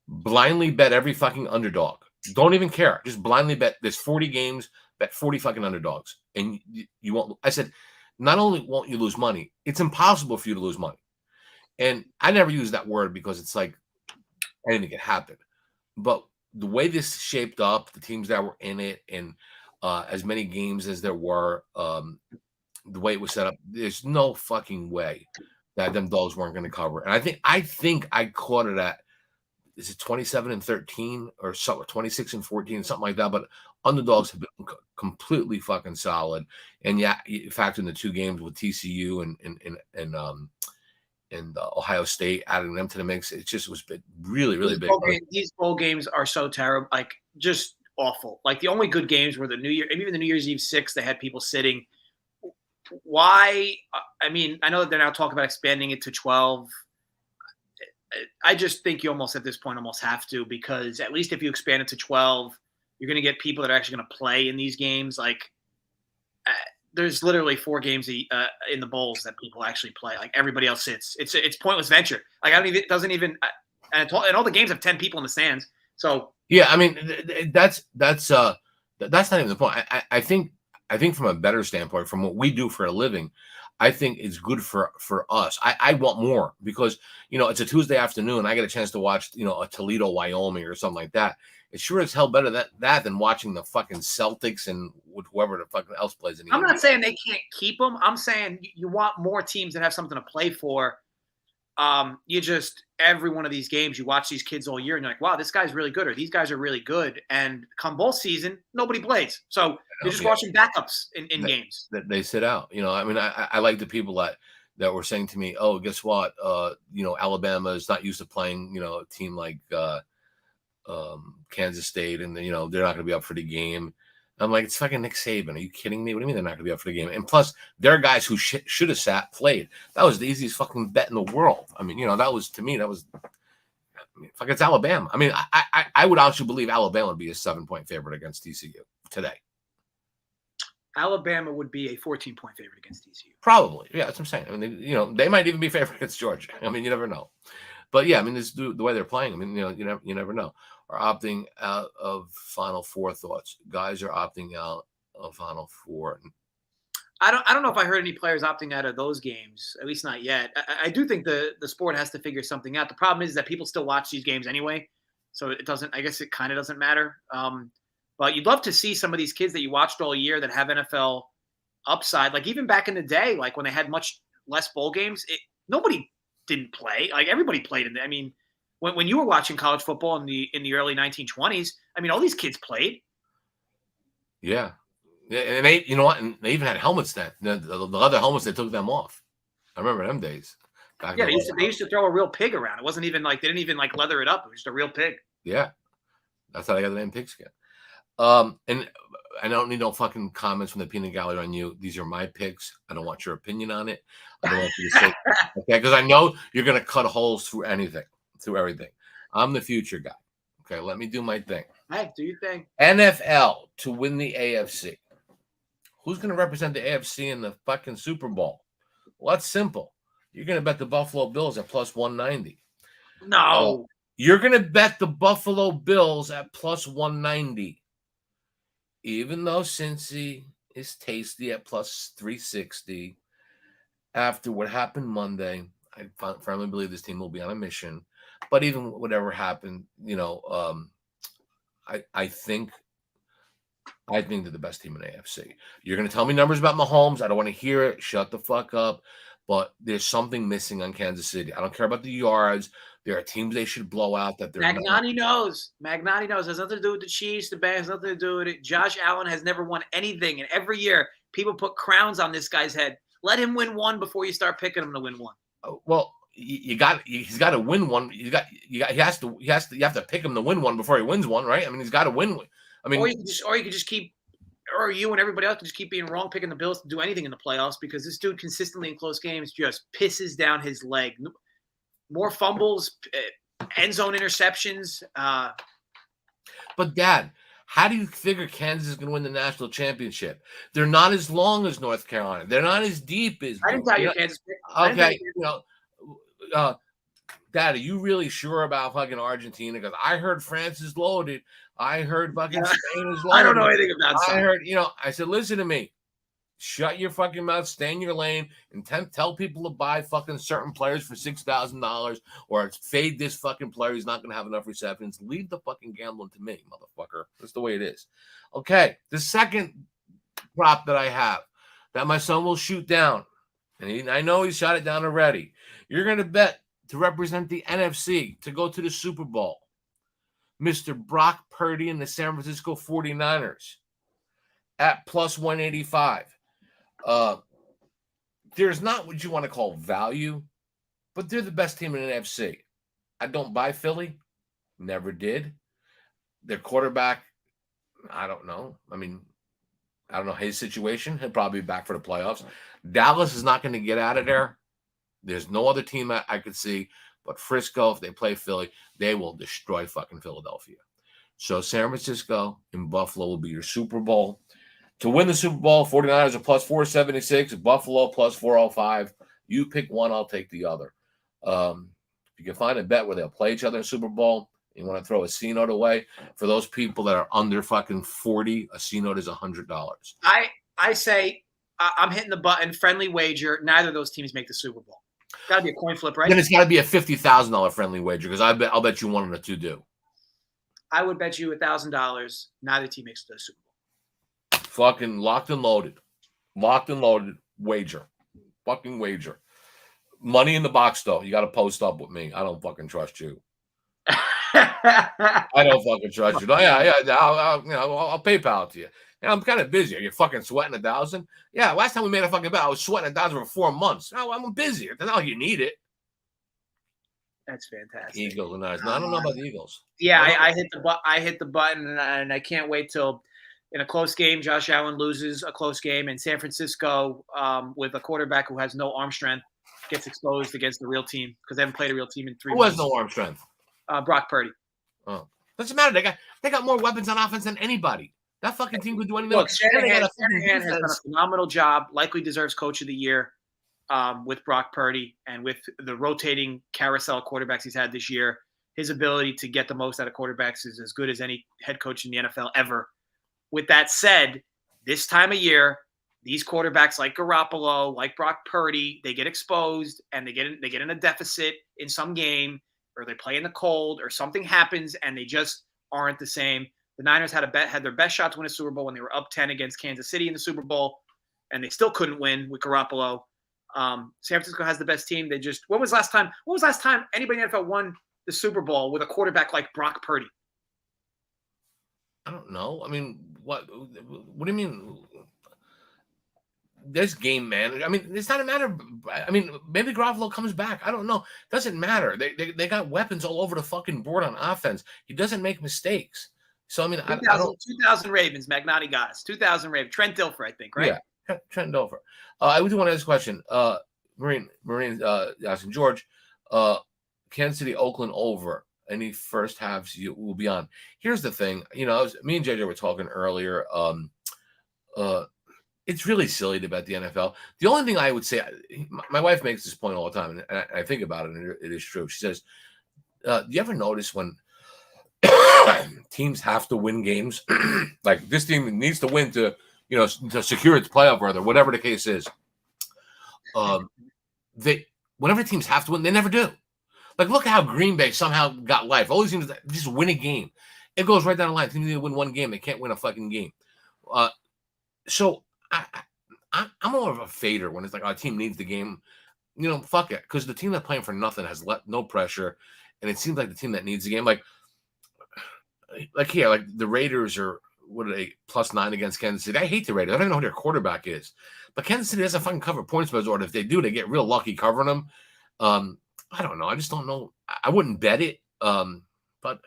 [SPEAKER 1] blindly bet every fucking underdog. Don't even care. Just blindly bet. There's 40 games. Bet 40 fucking underdogs, and you won't. I said, not only won't you lose money, it's impossible for you to lose money. And I never use that word because it's like anything can happen, but the way this shaped up, the teams that were in it, and as many games as there were, the way it was set up, there's no fucking way that them dogs weren't going to cover. And I think I caught it at, is it 27-13 or so, 26-14, something like that. But underdogs have been completely fucking solid. And yeah, you factor in the two games with TCU and Ohio State, adding them to the mix. It just was really, really big.
[SPEAKER 3] These bowl games are so terrible, like just awful. Like the only good games were the New Year, even the New Year's Eve 6. They had people sitting. Why? I mean, I know that they're now talking about expanding it to 12. I just think you almost at this point almost have to, because at least if you expand it to 12, you're going to get people that are actually going to play in these games. Like there's literally 4 games in the bowls that people actually play. Like everybody else sits. It's pointless venture. Like it doesn't even, and all the games have 10 people in the stands. So
[SPEAKER 1] yeah, I mean that's not even the point. I think from a better standpoint, from what we do for a living, I think it's good for us. I want more because, it's a Tuesday afternoon. I get a chance to watch, a Toledo, Wyoming or something like that. It's sure as hell better than watching the fucking Celtics and whoever the fucking else plays in the
[SPEAKER 3] I'm
[SPEAKER 1] NBA.
[SPEAKER 3] not saying they can't keep them. I'm saying you want more teams that have something to play for. You just, every one of these games, you watch these kids all year and you're like, wow, this guy's really good, or these guys are really good. And come bowl season, nobody plays. So you're just watching backups in games.
[SPEAKER 1] That they sit out. I mean, I like the people that were saying to me, oh, guess what? Alabama is not used to playing, a team like Kansas State, and they're not going to be up for the game. I'm like, it's fucking Nick Saban. Are you kidding me? What do you mean they're not going to be up for the game? And plus, their guys who should have played. That was the easiest fucking bet in the world. I mean, that was, to me, fuck, it's Alabama. I mean, I would actually believe Alabama would be a 7-point favorite against TCU today.
[SPEAKER 3] Alabama would be a 14-point favorite against TCU.
[SPEAKER 1] Probably. Yeah, that's what I'm saying. I mean, they might even be favored against Georgia. I mean, you never know. But yeah, I mean, this the way they're playing. I mean, you never know. Are opting out of Final Four thoughts. Guys are opting out of Final Four.
[SPEAKER 3] I don't know if I heard any players opting out of those games, at least not yet. I do think the sport has to figure something out. The problem is that people still watch these games anyway, so it doesn't. I guess it kind of doesn't matter. But you'd love to see some of these kids that you watched all year that have NFL upside. Like even back in the day, like when they had much less bowl games, nobody didn't play. Like everybody played in there. I mean, when you were watching college football in the early 1920s, I mean, all these kids played.
[SPEAKER 1] Yeah. And they, you know what? And they even had helmets then. The leather helmets, they took them off. I remember them days.
[SPEAKER 3] Yeah, they used to throw a real pig around. It wasn't even like they didn't even like leather it up. It was just a real pig.
[SPEAKER 1] Yeah, that's how they got the name Pigskin. And I don't need no fucking comments from the peanut gallery on you. These are my picks. I don't want your opinion on it. I don't want you to say okay, because I know you're gonna cut holes through everything. I'm the future guy. Okay, let me do my thing.
[SPEAKER 3] Hey, do your thing.
[SPEAKER 1] NFL to win the AFC. Who's going to represent the AFC in the fucking Super Bowl? Well, that's simple. You're going to bet the Buffalo Bills at plus 190.
[SPEAKER 3] No.
[SPEAKER 1] You're going to bet the Buffalo Bills at plus 190. Even though Cincy is tasty at plus 360. After what happened Monday, I firmly believe this team will be on a mission. But even whatever happened, I think they're the best team in the AFC. You're going to tell me numbers about Mahomes. I don't want to hear it. Shut the fuck up. But there's something missing on Kansas City. I don't care about the yards. There are teams they should blow out that they're
[SPEAKER 3] Magnotti knows. Magnotti knows. It has nothing to do with the Chiefs. The Bears has nothing to do with it. Josh Allen has never won anything. And every year, people put crowns on this guy's head. Let him win one before you start picking him to win one.
[SPEAKER 1] Well, he's got to win one. You have to pick him to win one before he wins one, right? I mean, he's got to win. I mean,
[SPEAKER 3] or you could just keep, or you and everybody else can just keep being wrong picking the Bills to do anything in the playoffs because this dude consistently in close games just pisses down his leg. More fumbles, end zone interceptions.
[SPEAKER 1] But Dad, how do you figure Kansas is going to win the national championship? They're not as long as North Carolina. They're not as deep as.
[SPEAKER 3] I didn't tell you Kansas.
[SPEAKER 1] Okay, Dad, are you really sure about fucking Argentina? Because I heard France is loaded. I heard fucking Spain is loaded.
[SPEAKER 3] I don't know anything about that.
[SPEAKER 1] I heard, I said, listen to me. Shut your fucking mouth, stay in your lane, and tell people to buy fucking certain players for $6,000 or fade this fucking player. He's not going to have enough receptions. Leave the fucking gambling to me, motherfucker. That's the way it is. Okay, the second prop that I have that my son will shoot down, and I know he shot it down already. You're going to bet to represent the NFC to go to the Super Bowl, Mr. Brock Purdy and the San Francisco 49ers at plus 185. There's not what you want to call value, but they're the best team in the NFC. I don't buy Philly. Never did. Their quarterback, I don't know. I mean, I don't know his situation. He'll probably be back for the playoffs. Dallas is not going to get out of there. There's no other team I could see, but Frisco, if they play Philly, they will destroy fucking Philadelphia. So San Francisco and Buffalo will be your Super Bowl. To win the Super Bowl, 49ers are plus 476, Buffalo plus 405. You pick one, I'll take the other. If you can find a bet where they'll play each other in Super Bowl, you want to throw a C note away. For those people that are under fucking 40, a C note is $100.
[SPEAKER 3] I say I'm hitting the button, friendly wager. Neither of those teams make the Super Bowl. Got to be a coin flip, right?
[SPEAKER 1] Then it's got to be a $50,000 friendly wager because I'll bet you one of the two do.
[SPEAKER 3] I would bet you $1,000. Neither team makes the Super Bowl.
[SPEAKER 1] Fucking locked and loaded. Locked and loaded wager. Fucking wager. Money in the box, though. You got to post up with me. I don't fucking trust you. I don't fucking trust you. No, yeah. I'll PayPal to you. I'm kind of busy. Are you fucking sweating 1,000? Yeah, last time we made a fucking bet, I was sweating 1,000 for 4 months. Now I'm busy. It's not like you need it.
[SPEAKER 3] That's fantastic.
[SPEAKER 1] Eagles are nice. No, I don't know about the Eagles.
[SPEAKER 3] Yeah, I hit the button, and I can't wait till in a close game, Josh Allen loses a close game, and San Francisco, with a quarterback who has no arm strength, gets exposed against the real team because they haven't played a real team in 3 months.
[SPEAKER 1] Who has no arm strength?
[SPEAKER 3] Brock Purdy.
[SPEAKER 1] Oh, doesn't matter. They got more weapons on offense than anybody. That fucking team could do anything.
[SPEAKER 3] Look, Shanahan has done a phenomenal job. Likely deserves Coach of the Year with Brock Purdy and with the rotating carousel quarterbacks he's had this year. His ability to get the most out of quarterbacks is as good as any head coach in the NFL ever. With that said, this time of year, these quarterbacks like Garoppolo, like Brock Purdy, they get exposed and they get in a deficit in some game, or they play in the cold, or something happens and they just aren't the same. The Niners had their best shot to win a Super Bowl when they were up 10 against Kansas City in the Super Bowl, and they still couldn't win with Garoppolo. San Francisco has the best team. When was last time anybody in the NFL won the Super Bowl with a quarterback like Brock Purdy?
[SPEAKER 1] I don't know. I mean, what do you mean? This game, man. I mean, it's not a matter. I mean, maybe Garoppolo comes back. I don't know. Doesn't matter. They got weapons all over the fucking board on offense. He doesn't make mistakes. So I mean,
[SPEAKER 3] 2,000 Ravens. Magnotti got us. 2,000 Ravens. Trent Dilfer, I think, right?
[SPEAKER 1] Yeah, Trent Dilfer. I do want to ask a question. Marine asking George, Kansas City, Oakland over. Any first halves you will be on. Here's the thing. Me and JJ were talking earlier. It's really silly to bet the NFL. The only thing I would say, my wife makes this point all the time, and I think about it, and it is true. She says, do you ever notice when teams have to win games? Like this team needs to win to secure its playoff berth or whatever the case is. Whenever teams have to win, they never do. Like, look at how Green Bay somehow got life. All these teams just win a game. It goes right down the line. Teams need to win one game. They can't win a fucking game. So I'm more of a fader when it's like our team needs the game. Fuck it. Because the team that's playing for nothing has no pressure. And it seems like the team that needs the game, like here, like the Raiders are what are they, +9 against Kansas City? I hate the Raiders. I don't even know who their quarterback is. But Kansas City doesn't fucking cover points by resort. If they do, they get real lucky covering them. I don't know. I just don't know. I wouldn't bet it. But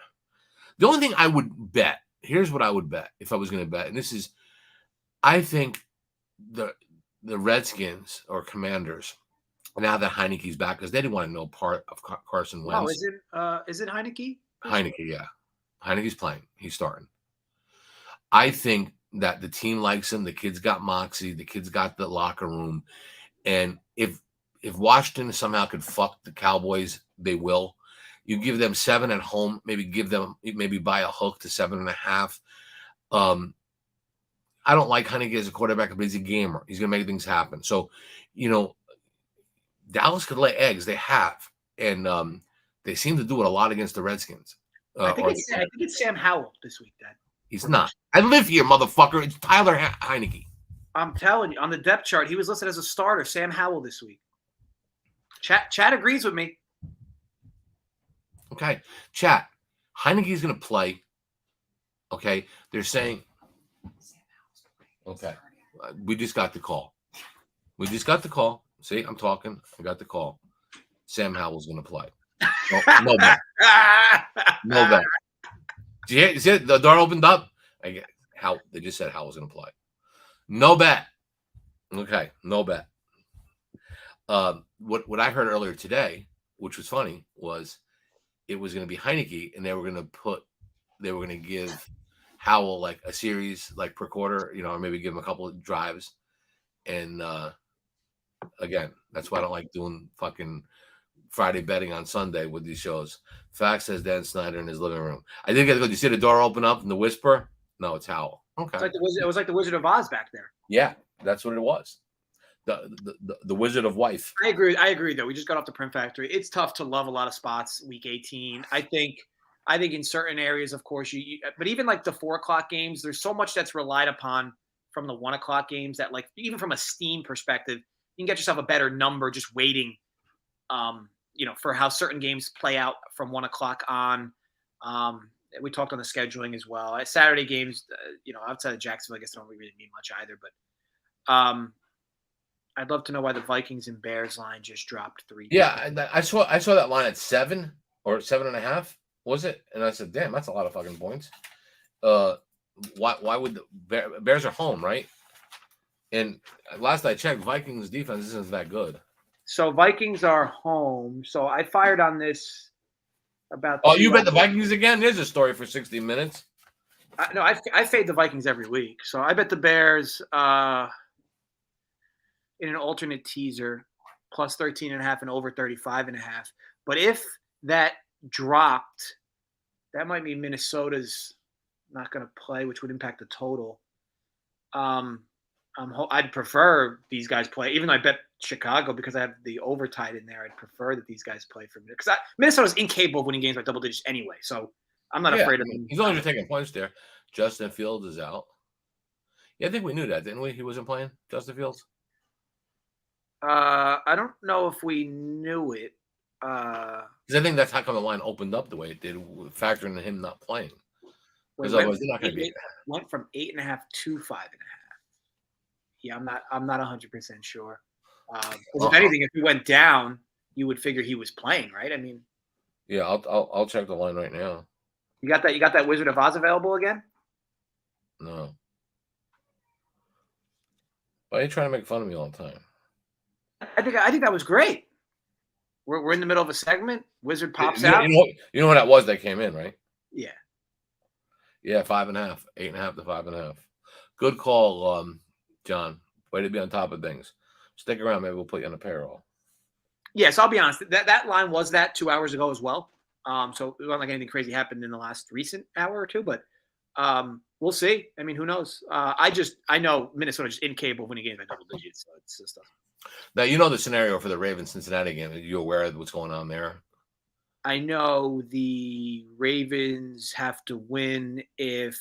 [SPEAKER 1] the only thing I would bet, here's what I would bet if I was going to bet, and this is, I think the Redskins or Commanders, now that Heineke's back, because they didn't want to know part of Carson Wentz.
[SPEAKER 3] Oh, is it Heineke?
[SPEAKER 1] Heineke, yeah. Heineke's playing. He's starting. I think that the team likes him. The kid's got moxie. The kid's got the locker room. And if Washington somehow could fuck the Cowboys, they will. You give them 7 at home, maybe buy a hook to 7.5. I don't like Heineke as a quarterback, but he's a gamer. He's going to make things happen. So, Dallas could lay eggs. They have. And they seem to do it a lot against the Redskins.
[SPEAKER 3] I think it's Sam Howell this week, Dad.
[SPEAKER 1] He's not. I live here, motherfucker. It's Tyler Heineke.
[SPEAKER 3] I'm telling you, on the depth chart, he was listed as a starter, Sam Howell, this week. Chat agrees with me.
[SPEAKER 1] Okay. Chat. Heineke's going to play. Okay. They're saying. Okay. We just got the call. See, I'm talking. I got the call. Sam Howell's going to play. No bet. No bet. Did you see it? The door opened up. They just said Howell's going to play. No bet. Okay. No bet. What I heard earlier today, which was funny, was it was going to be Heineke, and they were going to give Howell like a series like per quarter, or maybe give him a couple of drives. And again, that's why I don't like doing fucking Friday betting on Sunday with these shows. Fact says Dan Snyder in his living room. I did get to go. Did you see the door open up and the whisper? No, it's Howell. Okay.
[SPEAKER 3] It was like the Wizard of Oz back there.
[SPEAKER 1] Yeah, that's what it was. The Wizard of Wife.
[SPEAKER 3] I agree, though. We just got off the Print Factory. It's tough to love a lot of spots week 18. I think in certain areas, of course, but even like the 4 o'clock games, there's so much that's relied upon from the 1 o'clock games that, like, even from a steam perspective, you can get yourself a better number just waiting, for how certain games play out from 1 o'clock on. We talked on the scheduling as well. Saturday games, outside of Jacksonville, I guess don't really mean much either. But I'd love to know why the Vikings and Bears line just dropped 3.
[SPEAKER 1] Yeah, I saw that line at 7 or 7.5. Was it? And I said, damn, that's a lot of fucking points. Why would the Bears are home, right? And last I checked, Vikings defense isn't that good.
[SPEAKER 3] So Vikings are home. So I fired on this about.
[SPEAKER 1] Oh, you bet the Vikings again? There's a story for 60 minutes.
[SPEAKER 3] No, I fade the Vikings every week. So I bet the Bears in an alternate teaser plus 13.5 and over 35.5. But if that dropped, that might mean Minnesota's not going to play, which would impact the total. I'd prefer these guys play, even though I bet Chicago because I have the overtide in there. I'd prefer that these guys play for me because Minnesota's incapable of winning games by double digits anyway. So I'm not afraid of them.
[SPEAKER 1] He's only taking points there. Justin Fields is out. Yeah, I think we knew that, didn't we? He wasn't playing, Justin Fields.
[SPEAKER 3] I don't know if we knew it.
[SPEAKER 1] Because I think that's how come the line opened up the way it did, factoring in him not playing. Because otherwise, they're not going to be.
[SPEAKER 3] Went from 8.5 to 5.5. Yeah, I'm not 100% sure. If anything, if he went down, you would figure he was playing, right? I mean,
[SPEAKER 1] yeah, I'll check the line right now.
[SPEAKER 3] You got that Wizard of Oz available again?
[SPEAKER 1] No. Why are you trying to make fun of me all the time?
[SPEAKER 3] I think that was great. We're in the middle of a segment. Wizard pops out.
[SPEAKER 1] You know what that was that came in, right?
[SPEAKER 3] Yeah.
[SPEAKER 1] Yeah, 5.5, 8.5 to 5.5. Good call, John. Way to be on top of things. Stick around. Maybe we'll put you on a payroll.
[SPEAKER 3] Yes, I'll be honest. That line was that 2 hours ago as well. So it wasn't like anything crazy happened in the last recent hour or two, but we'll see. I mean, who knows? I know Minnesota just incapable of winning games by double digits. So it's just
[SPEAKER 1] now you know the scenario for the Ravens-Cincinnati game. Are you aware of what's going on there?
[SPEAKER 3] I know the Ravens have to win if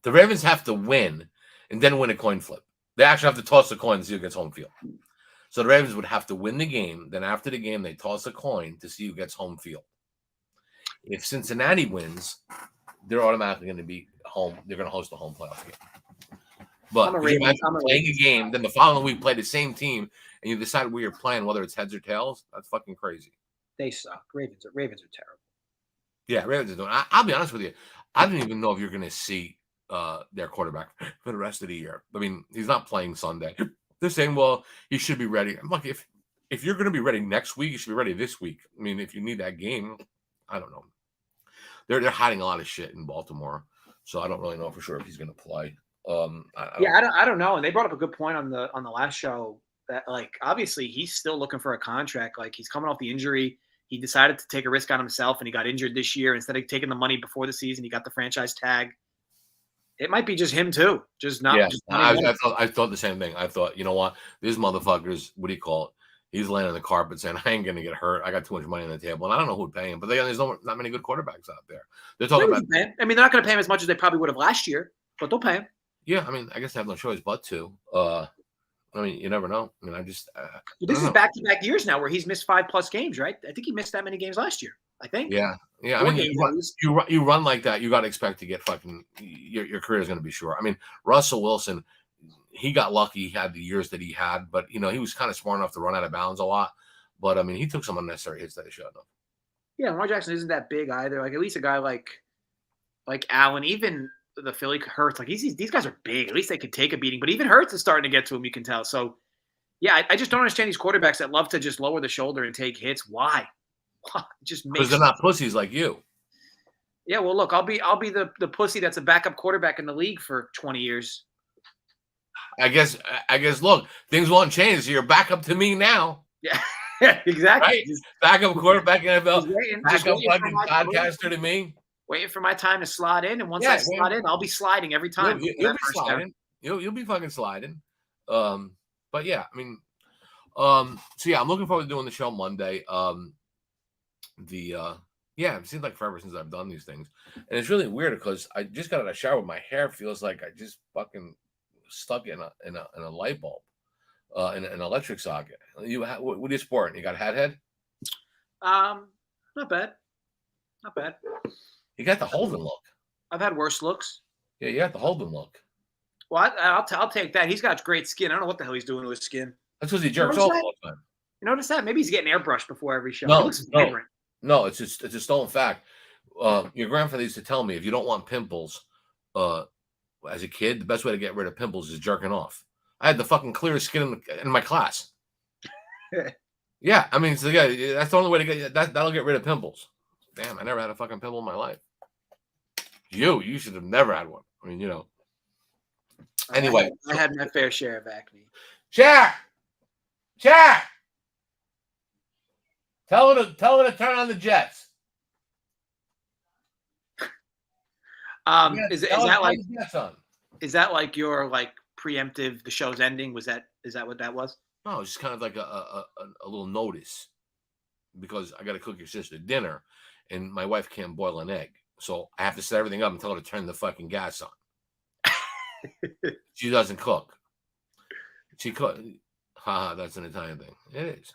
[SPEAKER 1] the Ravens have to win and then win a coin flip. They actually have to toss a coin to see who gets home field. So the Ravens would have to win the game. Then after the game, they toss a coin to see who gets home field. If Cincinnati wins, they're automatically going to be home. They're going to host the home playoff game. But
[SPEAKER 3] I'm a
[SPEAKER 1] could you
[SPEAKER 3] Ravens-
[SPEAKER 1] imagine
[SPEAKER 3] I'm a
[SPEAKER 1] playing a
[SPEAKER 3] Ravens
[SPEAKER 1] game,
[SPEAKER 3] guy.
[SPEAKER 1] then the following week play the same team, and you decide where you're playing, whether it's heads or tails? That's fucking crazy.
[SPEAKER 3] They suck. Ravens are terrible.
[SPEAKER 1] Yeah, Ravens are doing. I'll be honest with you. I don't even know if you're going to see their quarterback for the rest of the year. I mean, he's not playing Sunday. They're saying, well, he should be ready. I'm like, if you're going to be ready next week, you should be ready this week. I mean, if you need that game, I don't know. They're hiding a lot of shit in Baltimore, so I don't really know for sure if he's going to play.
[SPEAKER 3] I don't know. And they brought up a good point on the last show that, like, obviously he's still looking for a contract. Like, he's coming off the injury. He decided to take a risk on himself, and he got injured this year. Instead of taking the money before the season, he got the franchise tag. It might be just him too. Just not.
[SPEAKER 1] Yeah,
[SPEAKER 3] Just
[SPEAKER 1] I thought the same thing. I thought, you know what, this motherfucker's, what do you call it? He's laying on the carpet saying, I ain't going to get hurt. I got too much money on the table. And I don't know who would pay him, but there's not many good quarterbacks out there. They're talking about.
[SPEAKER 3] I mean, they're not going to pay him as much as they probably would have last year, but they'll pay him.
[SPEAKER 1] Yeah, I mean, I guess they have no choice but to. I mean, you never know. I mean, this
[SPEAKER 3] is back-to-back years now where he's missed 5+ games, right? I think he missed that many games last year. I think.
[SPEAKER 1] Yeah. I mean, you run like that, you got to expect to get fucking your career is going to be short. I mean, Russell Wilson, he got lucky. He had the years that he had, but he was kind of smart enough to run out of bounds a lot. But I mean, he took some unnecessary hits that he shouldn't have.
[SPEAKER 3] Yeah, Lamar Jackson isn't that big either. Like, at least a guy like Allen, even the Philly Hurts, like these guys are big. At least they could take a beating. But even Hurts is starting to get to him. You can tell. So, yeah, I just don't understand these quarterbacks that love to just lower the shoulder and take hits. Why? Just
[SPEAKER 1] because they're not pussies like you.
[SPEAKER 3] Yeah, well, look, I'll be the pussy that's a backup quarterback in the league for 20 years.
[SPEAKER 1] I guess. Look, things won't change. So you're back up to me now.
[SPEAKER 3] Yeah, exactly.
[SPEAKER 1] Right? Backup quarterback in NFL. Backup fucking podcaster to me.
[SPEAKER 3] Waiting for my time to slot in, and once I slot in, I'll be sliding every time.
[SPEAKER 1] You'll be sliding. You'll be fucking sliding. But yeah, I mean, so yeah, I'm looking forward to doing the show Monday. It seems like forever since I've done these things, and it's really weird because I just got out of the shower. My hair feels like I just fucking stuck in a light bulb, in an electric socket. What are you sporting? You got a hat head?
[SPEAKER 3] Not bad.
[SPEAKER 1] You got the Holden look.
[SPEAKER 3] I've had worse looks.
[SPEAKER 1] Yeah, you got the Holden look.
[SPEAKER 3] Well, I'll take that. He's got great skin. I don't know what the hell he's doing to his skin.
[SPEAKER 1] That's because he jerks off all the time.
[SPEAKER 3] You notice that? Maybe he's getting airbrushed before every show. He looks vibrant.
[SPEAKER 1] No, it's a stolen fact. Your grandfather used to tell me, if you don't want pimples, as a kid, the best way to get rid of pimples is jerking off. I had the fucking clearest skin in my class. Yeah, I mean, so yeah, that's the only way to get that. That'll get rid of pimples. Damn, I never had a fucking pimple in my life. You should have never had one. I mean, Anyway,
[SPEAKER 3] I had my fair share of acne.
[SPEAKER 1] Jack, tell her to turn on the jets.
[SPEAKER 3] Is that like your preemptive? The show's ending. Is that what that was?
[SPEAKER 1] No, it's just kind of like a little notice, because I got to cook your sister dinner, and my wife can't boil an egg, so I have to set everything up and tell her to turn the fucking gas on. She doesn't cook. She cook. That's an Italian thing. It is.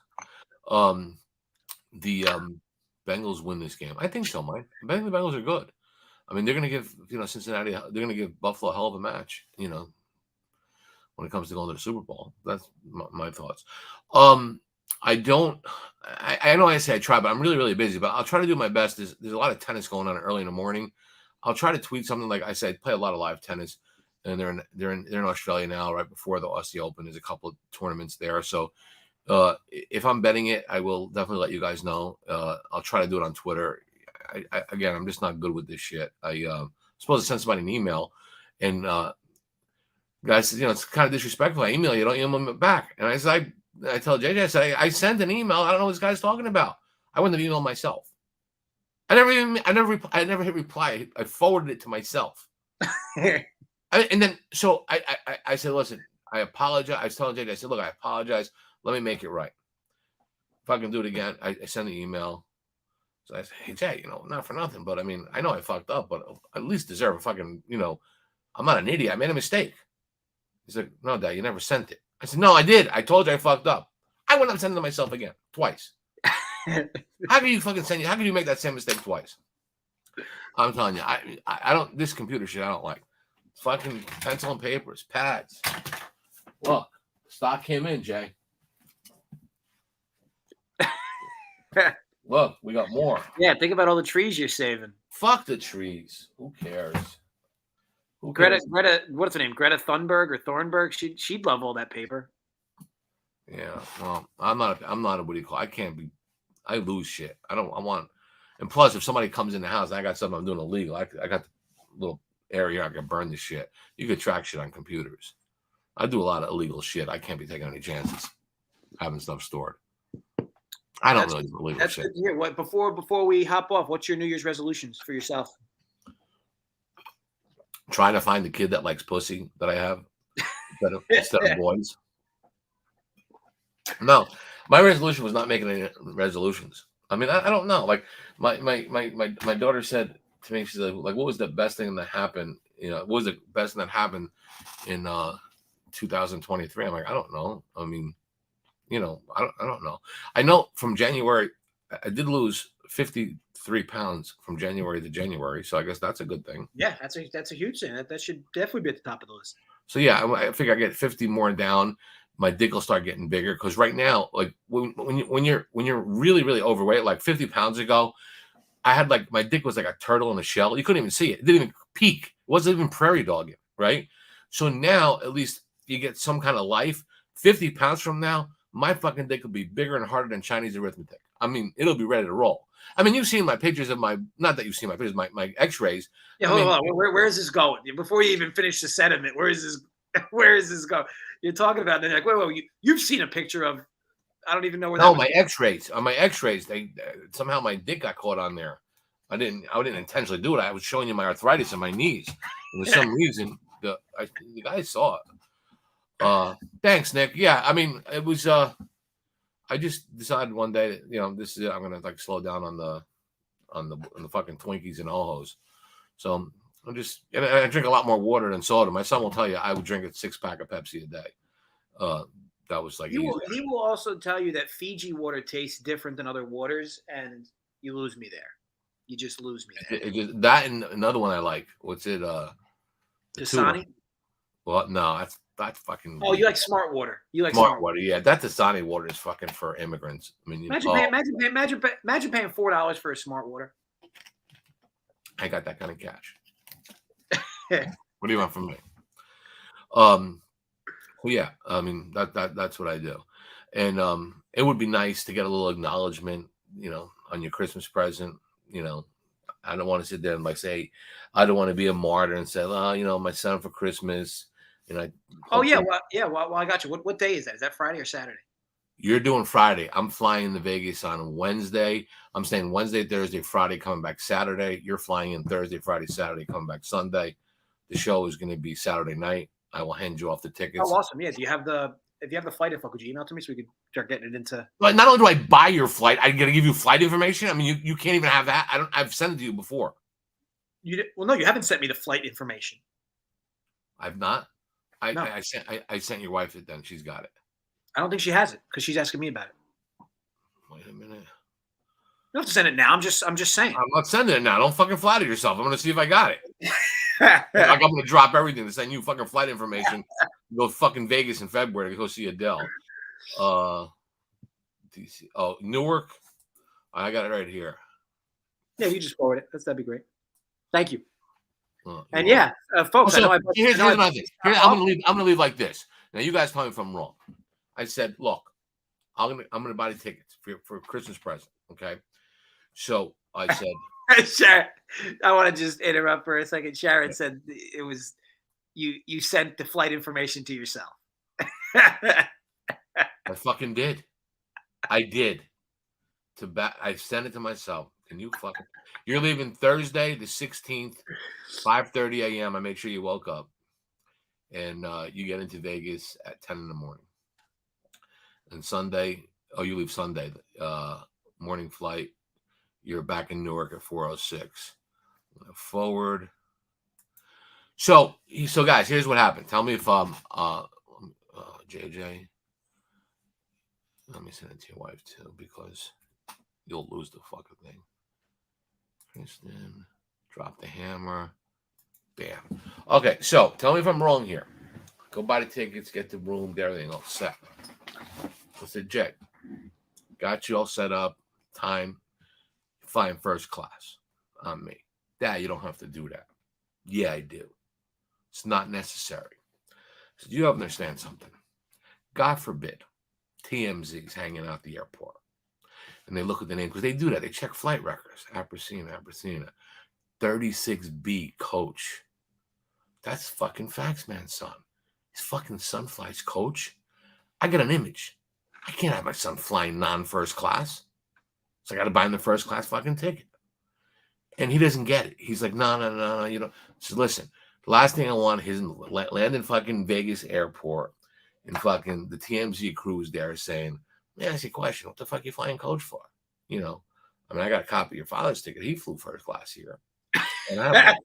[SPEAKER 1] The Bengals win this game. I think so, Mike. I think the Bengals are good. I mean, they're going to give Cincinnati. They're going to give Buffalo a hell of a match. When it comes to going to the Super Bowl. That's my thoughts. I know I say I try, but I'm really, really busy. But I'll try to do my best. There's a lot of tennis going on early in the morning. I'll try to tweet something like I said. Play a lot of live tennis, and they're in Australia now, right before the Aussie Open. There's a couple of tournaments there. So if I'm betting it, I will definitely let you guys know. I'll try to do it on Twitter. Again, I'm just not good with this shit. I supposed to send somebody an email, and guys, it's kind of disrespectful. I email you, don't email me back. And I said, I tell JJ, I said, I sent an email. I don't know what this guy's talking about. I wouldn't have emailed myself. I never hit reply. I forwarded it to myself. And then, so I said, listen, I apologize. I was telling JJ, I said, look, I apologize. Let me make it right. If I can do it again, I send the email. So I said, hey, Jay, not for nothing, but I mean, I know I fucked up, but I at least deserve a fucking, I'm not an idiot. I made a mistake. He's like, no, Dad, you never sent it. I said, no, I did. I told you I fucked up. I wouldn't have sent it to myself again, twice. How can you make that same mistake twice? I'm telling you, I don't. This computer shit I don't like. Fucking pencil and papers, pads. Look, stock came in, Jay. Look, we got more.
[SPEAKER 3] Yeah, think about all the trees you're saving.
[SPEAKER 1] Fuck the trees. Who cares? Who
[SPEAKER 3] Greta,
[SPEAKER 1] cares?
[SPEAKER 3] Greta, what's her name? Greta Thunberg or Thornburg? She'd love all that paper.
[SPEAKER 1] Yeah. Well, I'm not a what do you call? I can't be. I lose shit. I want. And plus, if somebody comes in the house and I got something I'm doing illegal, I got the little area I can burn the shit. You could track shit on computers. I do a lot of illegal shit. I can't be taking any chances having stuff stored. I don't really do illegal
[SPEAKER 3] That's
[SPEAKER 1] shit.
[SPEAKER 3] good to hear. What before we hop off? What's your New Year's resolutions for yourself?
[SPEAKER 1] Trying to find the kid that likes pussy that I have instead of boys. No, my resolution was not making any resolutions. I mean, I don't know. Like my daughter said to me, she's like, what was the best thing that happened? What was the best thing that happened in 2023? I'm like, I don't know. I mean, I don't know. I know from January, I did lose 53 pounds from January to January. So I guess that's a good thing.
[SPEAKER 3] Yeah, that's a huge thing. That should definitely be at the top of the list.
[SPEAKER 1] So yeah, I figure I get 50 more down. My dick will start getting bigger because right now, like when you're really really overweight, like 50 pounds ago, I had like my dick was like a turtle in a shell. You couldn't even see it. It didn't even peak. It wasn't even prairie dogging, right? So now at least you get some kind of life. 50 pounds from now, my fucking dick will be bigger and harder than Chinese arithmetic. I mean, it'll be ready to roll. I mean, you've seen my pictures of not that you've seen my pictures, my X-rays.
[SPEAKER 3] Yeah, hold on. Where is this going? Before you even finish the sentiment, where is this going? You're talking about, and they're like, wait, you've seen a picture of, I don't even know where that was.
[SPEAKER 1] No, my X-rays. On my X-rays, they somehow my dick got caught on there. I didn't intentionally do it. I was showing you my arthritis in my knees. And for some reason, the guy saw it. Thanks, Nick. Yeah, I mean, it was. I just decided one day, this is it. I'm gonna like slow down on the fucking Twinkies and Ojos. So and I drink a lot more water than soda. My son will tell you I would drink a 6-pack of Pepsi a day. That was like
[SPEAKER 3] he will also tell you that Fiji water tastes different than other waters, and you lose me there. You just lose me there.
[SPEAKER 1] That and another one I like. What's it?
[SPEAKER 3] Dasani?
[SPEAKER 1] Well, no, that's fucking.
[SPEAKER 3] Oh, you like smart water. You like
[SPEAKER 1] smart water. Yeah, that Dasani water is fucking for immigrants. I mean,
[SPEAKER 3] imagine paying $4 for a smart water.
[SPEAKER 1] I got that kind of cash. What do you want from me? Well, yeah, I mean that's what I do, and it would be nice to get a little acknowledgement, on your Christmas present. I don't want to sit there and like say, I don't want to be a martyr and say, oh, my son for Christmas.
[SPEAKER 3] Oh yeah, well, I got you. What day is that? Is that Friday or Saturday?
[SPEAKER 1] You're doing Friday. I'm flying to Vegas on Wednesday. I'm staying Wednesday, Thursday, Friday, coming back Saturday. You're flying in Thursday, Friday, Saturday, coming back Sunday. The show is going to be Saturday night. I will hand you off the tickets.
[SPEAKER 3] Oh, awesome! Yeah, if you have the flight info, could you email to me so we could start getting it into?
[SPEAKER 1] But not only do I buy your flight, I'm going to give you flight information. I mean, you can't even have that. I've sent it to you before.
[SPEAKER 3] Well, no, you haven't sent me the flight information.
[SPEAKER 1] I've not.
[SPEAKER 3] No.
[SPEAKER 1] I sent your wife it. Then she's got it.
[SPEAKER 3] I don't think she has it because she's asking me about it.
[SPEAKER 1] Wait a minute.
[SPEAKER 3] You don't have to send it now. I'm just saying.
[SPEAKER 1] I'm not sending it now. Don't fucking flatter yourself. I'm going to see if I got it. Like I'm going to drop everything to send you fucking flight information. Go fucking Vegas in February to go see Adele. DC. Oh, Newark. I got it right here.
[SPEAKER 3] Yeah, you just forward it. That'd be great. Thank you. And yeah, folks.
[SPEAKER 1] Also, here's another thing. I'm gonna leave like this. Now, you guys tell me if I'm wrong. I said, look, I'm gonna buy the tickets for a Christmas present. Okay. So I said,
[SPEAKER 3] Sharon, I want to just interrupt for a second. Sharon said it was you sent the flight information to yourself.
[SPEAKER 1] I fucking did. I did. I sent it to myself. Can you fucking? You're leaving Thursday the 16th, 5:30 a.m. I made sure you woke up, and you get into Vegas at 10 in the morning. And Sunday, you leave Sunday, morning flight. You're back in Newark at 4:06. Forward. So guys, here's what happened. Tell me if JJ. Let me send it to your wife too, because you'll lose the fucking thing. Kristen. Drop the hammer. Bam. Okay, so tell me if I'm wrong here. Go buy the tickets, get the room, get everything all set. I said, Jay, got you all set up. Time. Flying first class on me. Dad, you don't have to do that. Yeah, I do. It's not necessary. So you have to understand something. God forbid, TMZ's hanging out the airport. And they look at the name, because they do that. They check flight records. Appressina. 36B coach. That's fucking Factsman's son. His fucking son flies coach. I get an image. I can't have my son flying non-first class. So I got to buy him the first class fucking ticket. And he doesn't get it. He's like, no. You know, so listen, the last thing I want is land in fucking Vegas airport and fucking the TMZ crew is there saying, man, ask you a question. What the fuck are you flying coach for? You know, I mean, I got a copy of your father's ticket. He flew first class here. And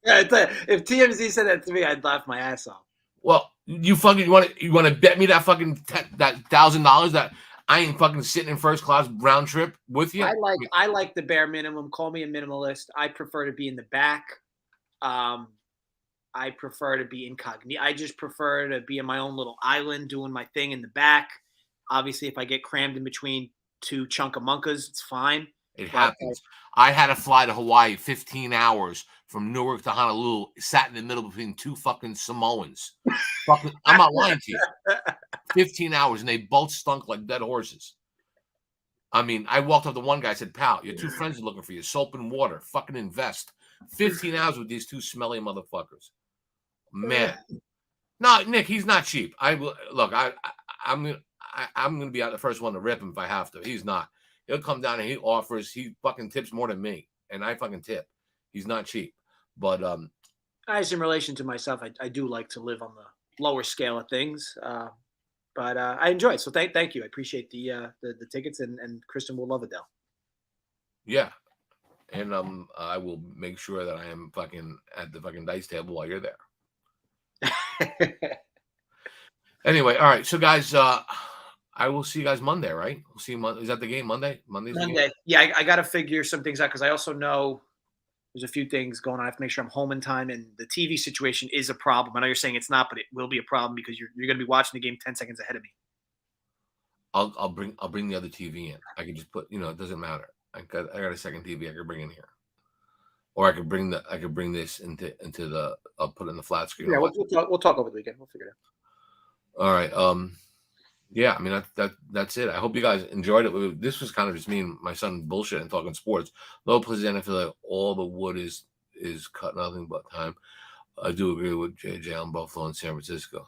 [SPEAKER 3] if TMZ said that to me, I'd laugh my ass off.
[SPEAKER 1] Well, you want to bet me that fucking that $1,000 that I ain't fucking sitting in first class round trip with you?
[SPEAKER 3] I like the bare minimum. Call me a minimalist. I prefer to be in the back. I prefer to be incognito. I just prefer to be in my own little island doing my thing in the back. Obviously, if I get crammed in between two chunkamunkas, it's fine.
[SPEAKER 1] It happens. I had to fly to Hawaii 15 hours from Newark to Honolulu, sat in the middle between two fucking Samoans. I'm not lying to you. 15 hours, and they both stunk like dead horses. I mean, I walked up to one guy, said, pal, your two friends are looking for you. Soap and water. Fucking invest. 15 hours with these two smelly motherfuckers. Man. No, Nick, he's not cheap. I'm gonna be out the first one to rip him if I have to. He's not. He'll come down and he fucking tips more than me, and I fucking tip. He's not cheap, but
[SPEAKER 3] as in relation to myself, I do like to live on the lower scale of things, but I enjoy it. So thank you. I appreciate the tickets, and Kristen will love Adele.
[SPEAKER 1] Yeah, and I will make sure that I am fucking at the fucking dice table while you're there. Anyway, all right. So, guys, I will see you guys Monday, right? We'll see you Monday. Is that the game Monday? Monday.
[SPEAKER 3] Yeah, I got to figure some things out because I also know there's a few things going on. I have to make sure I'm home in time, and the TV situation is a problem. I know you're saying it's not, but it will be a problem because you're going to be watching the game 10 seconds ahead of me.
[SPEAKER 1] I'll bring the other TV in. I can just put, it doesn't matter. I got a second TV I could bring in here, or I could bring this into the. I'll put it in the flat screen.
[SPEAKER 3] Yeah, we'll talk over the weekend. We'll figure it out.
[SPEAKER 1] All right. Yeah, I mean that's it. I hope you guys enjoyed it. This was kind of just me and my son bullshit and talking sports. Low Plaisant, I feel like all the wood is cut nothing but time. I do agree with JJ on Buffalo and San Francisco,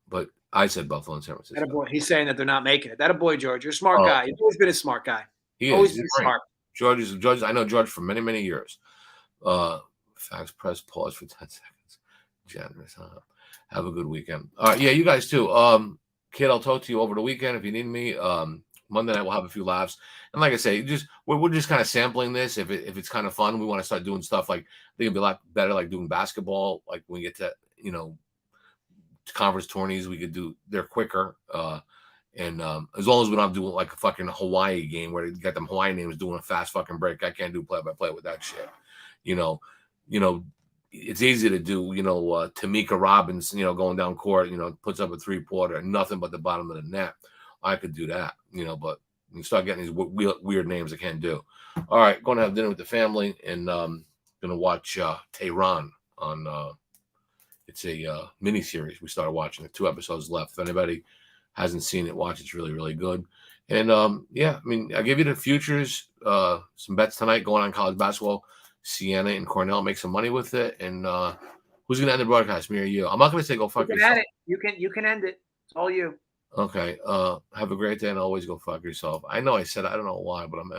[SPEAKER 1] but I said Buffalo and San Francisco.
[SPEAKER 3] That a boy. He's saying that they're not making it. That a boy, George. You're a smart guy. You've always been a smart guy.
[SPEAKER 1] He
[SPEAKER 3] always
[SPEAKER 1] is.
[SPEAKER 3] Been smart.
[SPEAKER 1] George. I know George for many, many years. Facts. Press pause for 10 seconds. Generous, huh? Have a good weekend. All right, yeah, you guys too. Kid, I'll talk to you over the weekend if you need me. Monday night we'll have a few laughs, and like I say, we're just kind of sampling this. If it's kind of fun, we want to start doing stuff like I think it'd be a lot better, like doing basketball. Like when we get to conference tourneys, we could do. They're quicker, and as long as we don't have to do like a fucking Hawaii game where you got them Hawaii names doing a fast fucking break. I can't do play-by-play with that shit. It's easy to do, Tamika Robbins, going down court, puts up a 3-pointer, nothing but the bottom of the net. I could do that, but you start getting these weird names I can't do. All right, going to have dinner with the family and going to watch Tehran on, it's a mini series. We started watching it, 2 episodes left. If anybody hasn't seen it, watch it. It's really, really good. And yeah, I mean, I'll give you the futures, some bets tonight going on college basketball. Siena and Cornell make some money with it, and who's gonna end the broadcast? Me or you? I'm not gonna say go fuck yourself.
[SPEAKER 3] You can end it. It's all you.
[SPEAKER 1] Okay. Have a great day and always go fuck yourself. I know I said I don't know why, but I'm ending.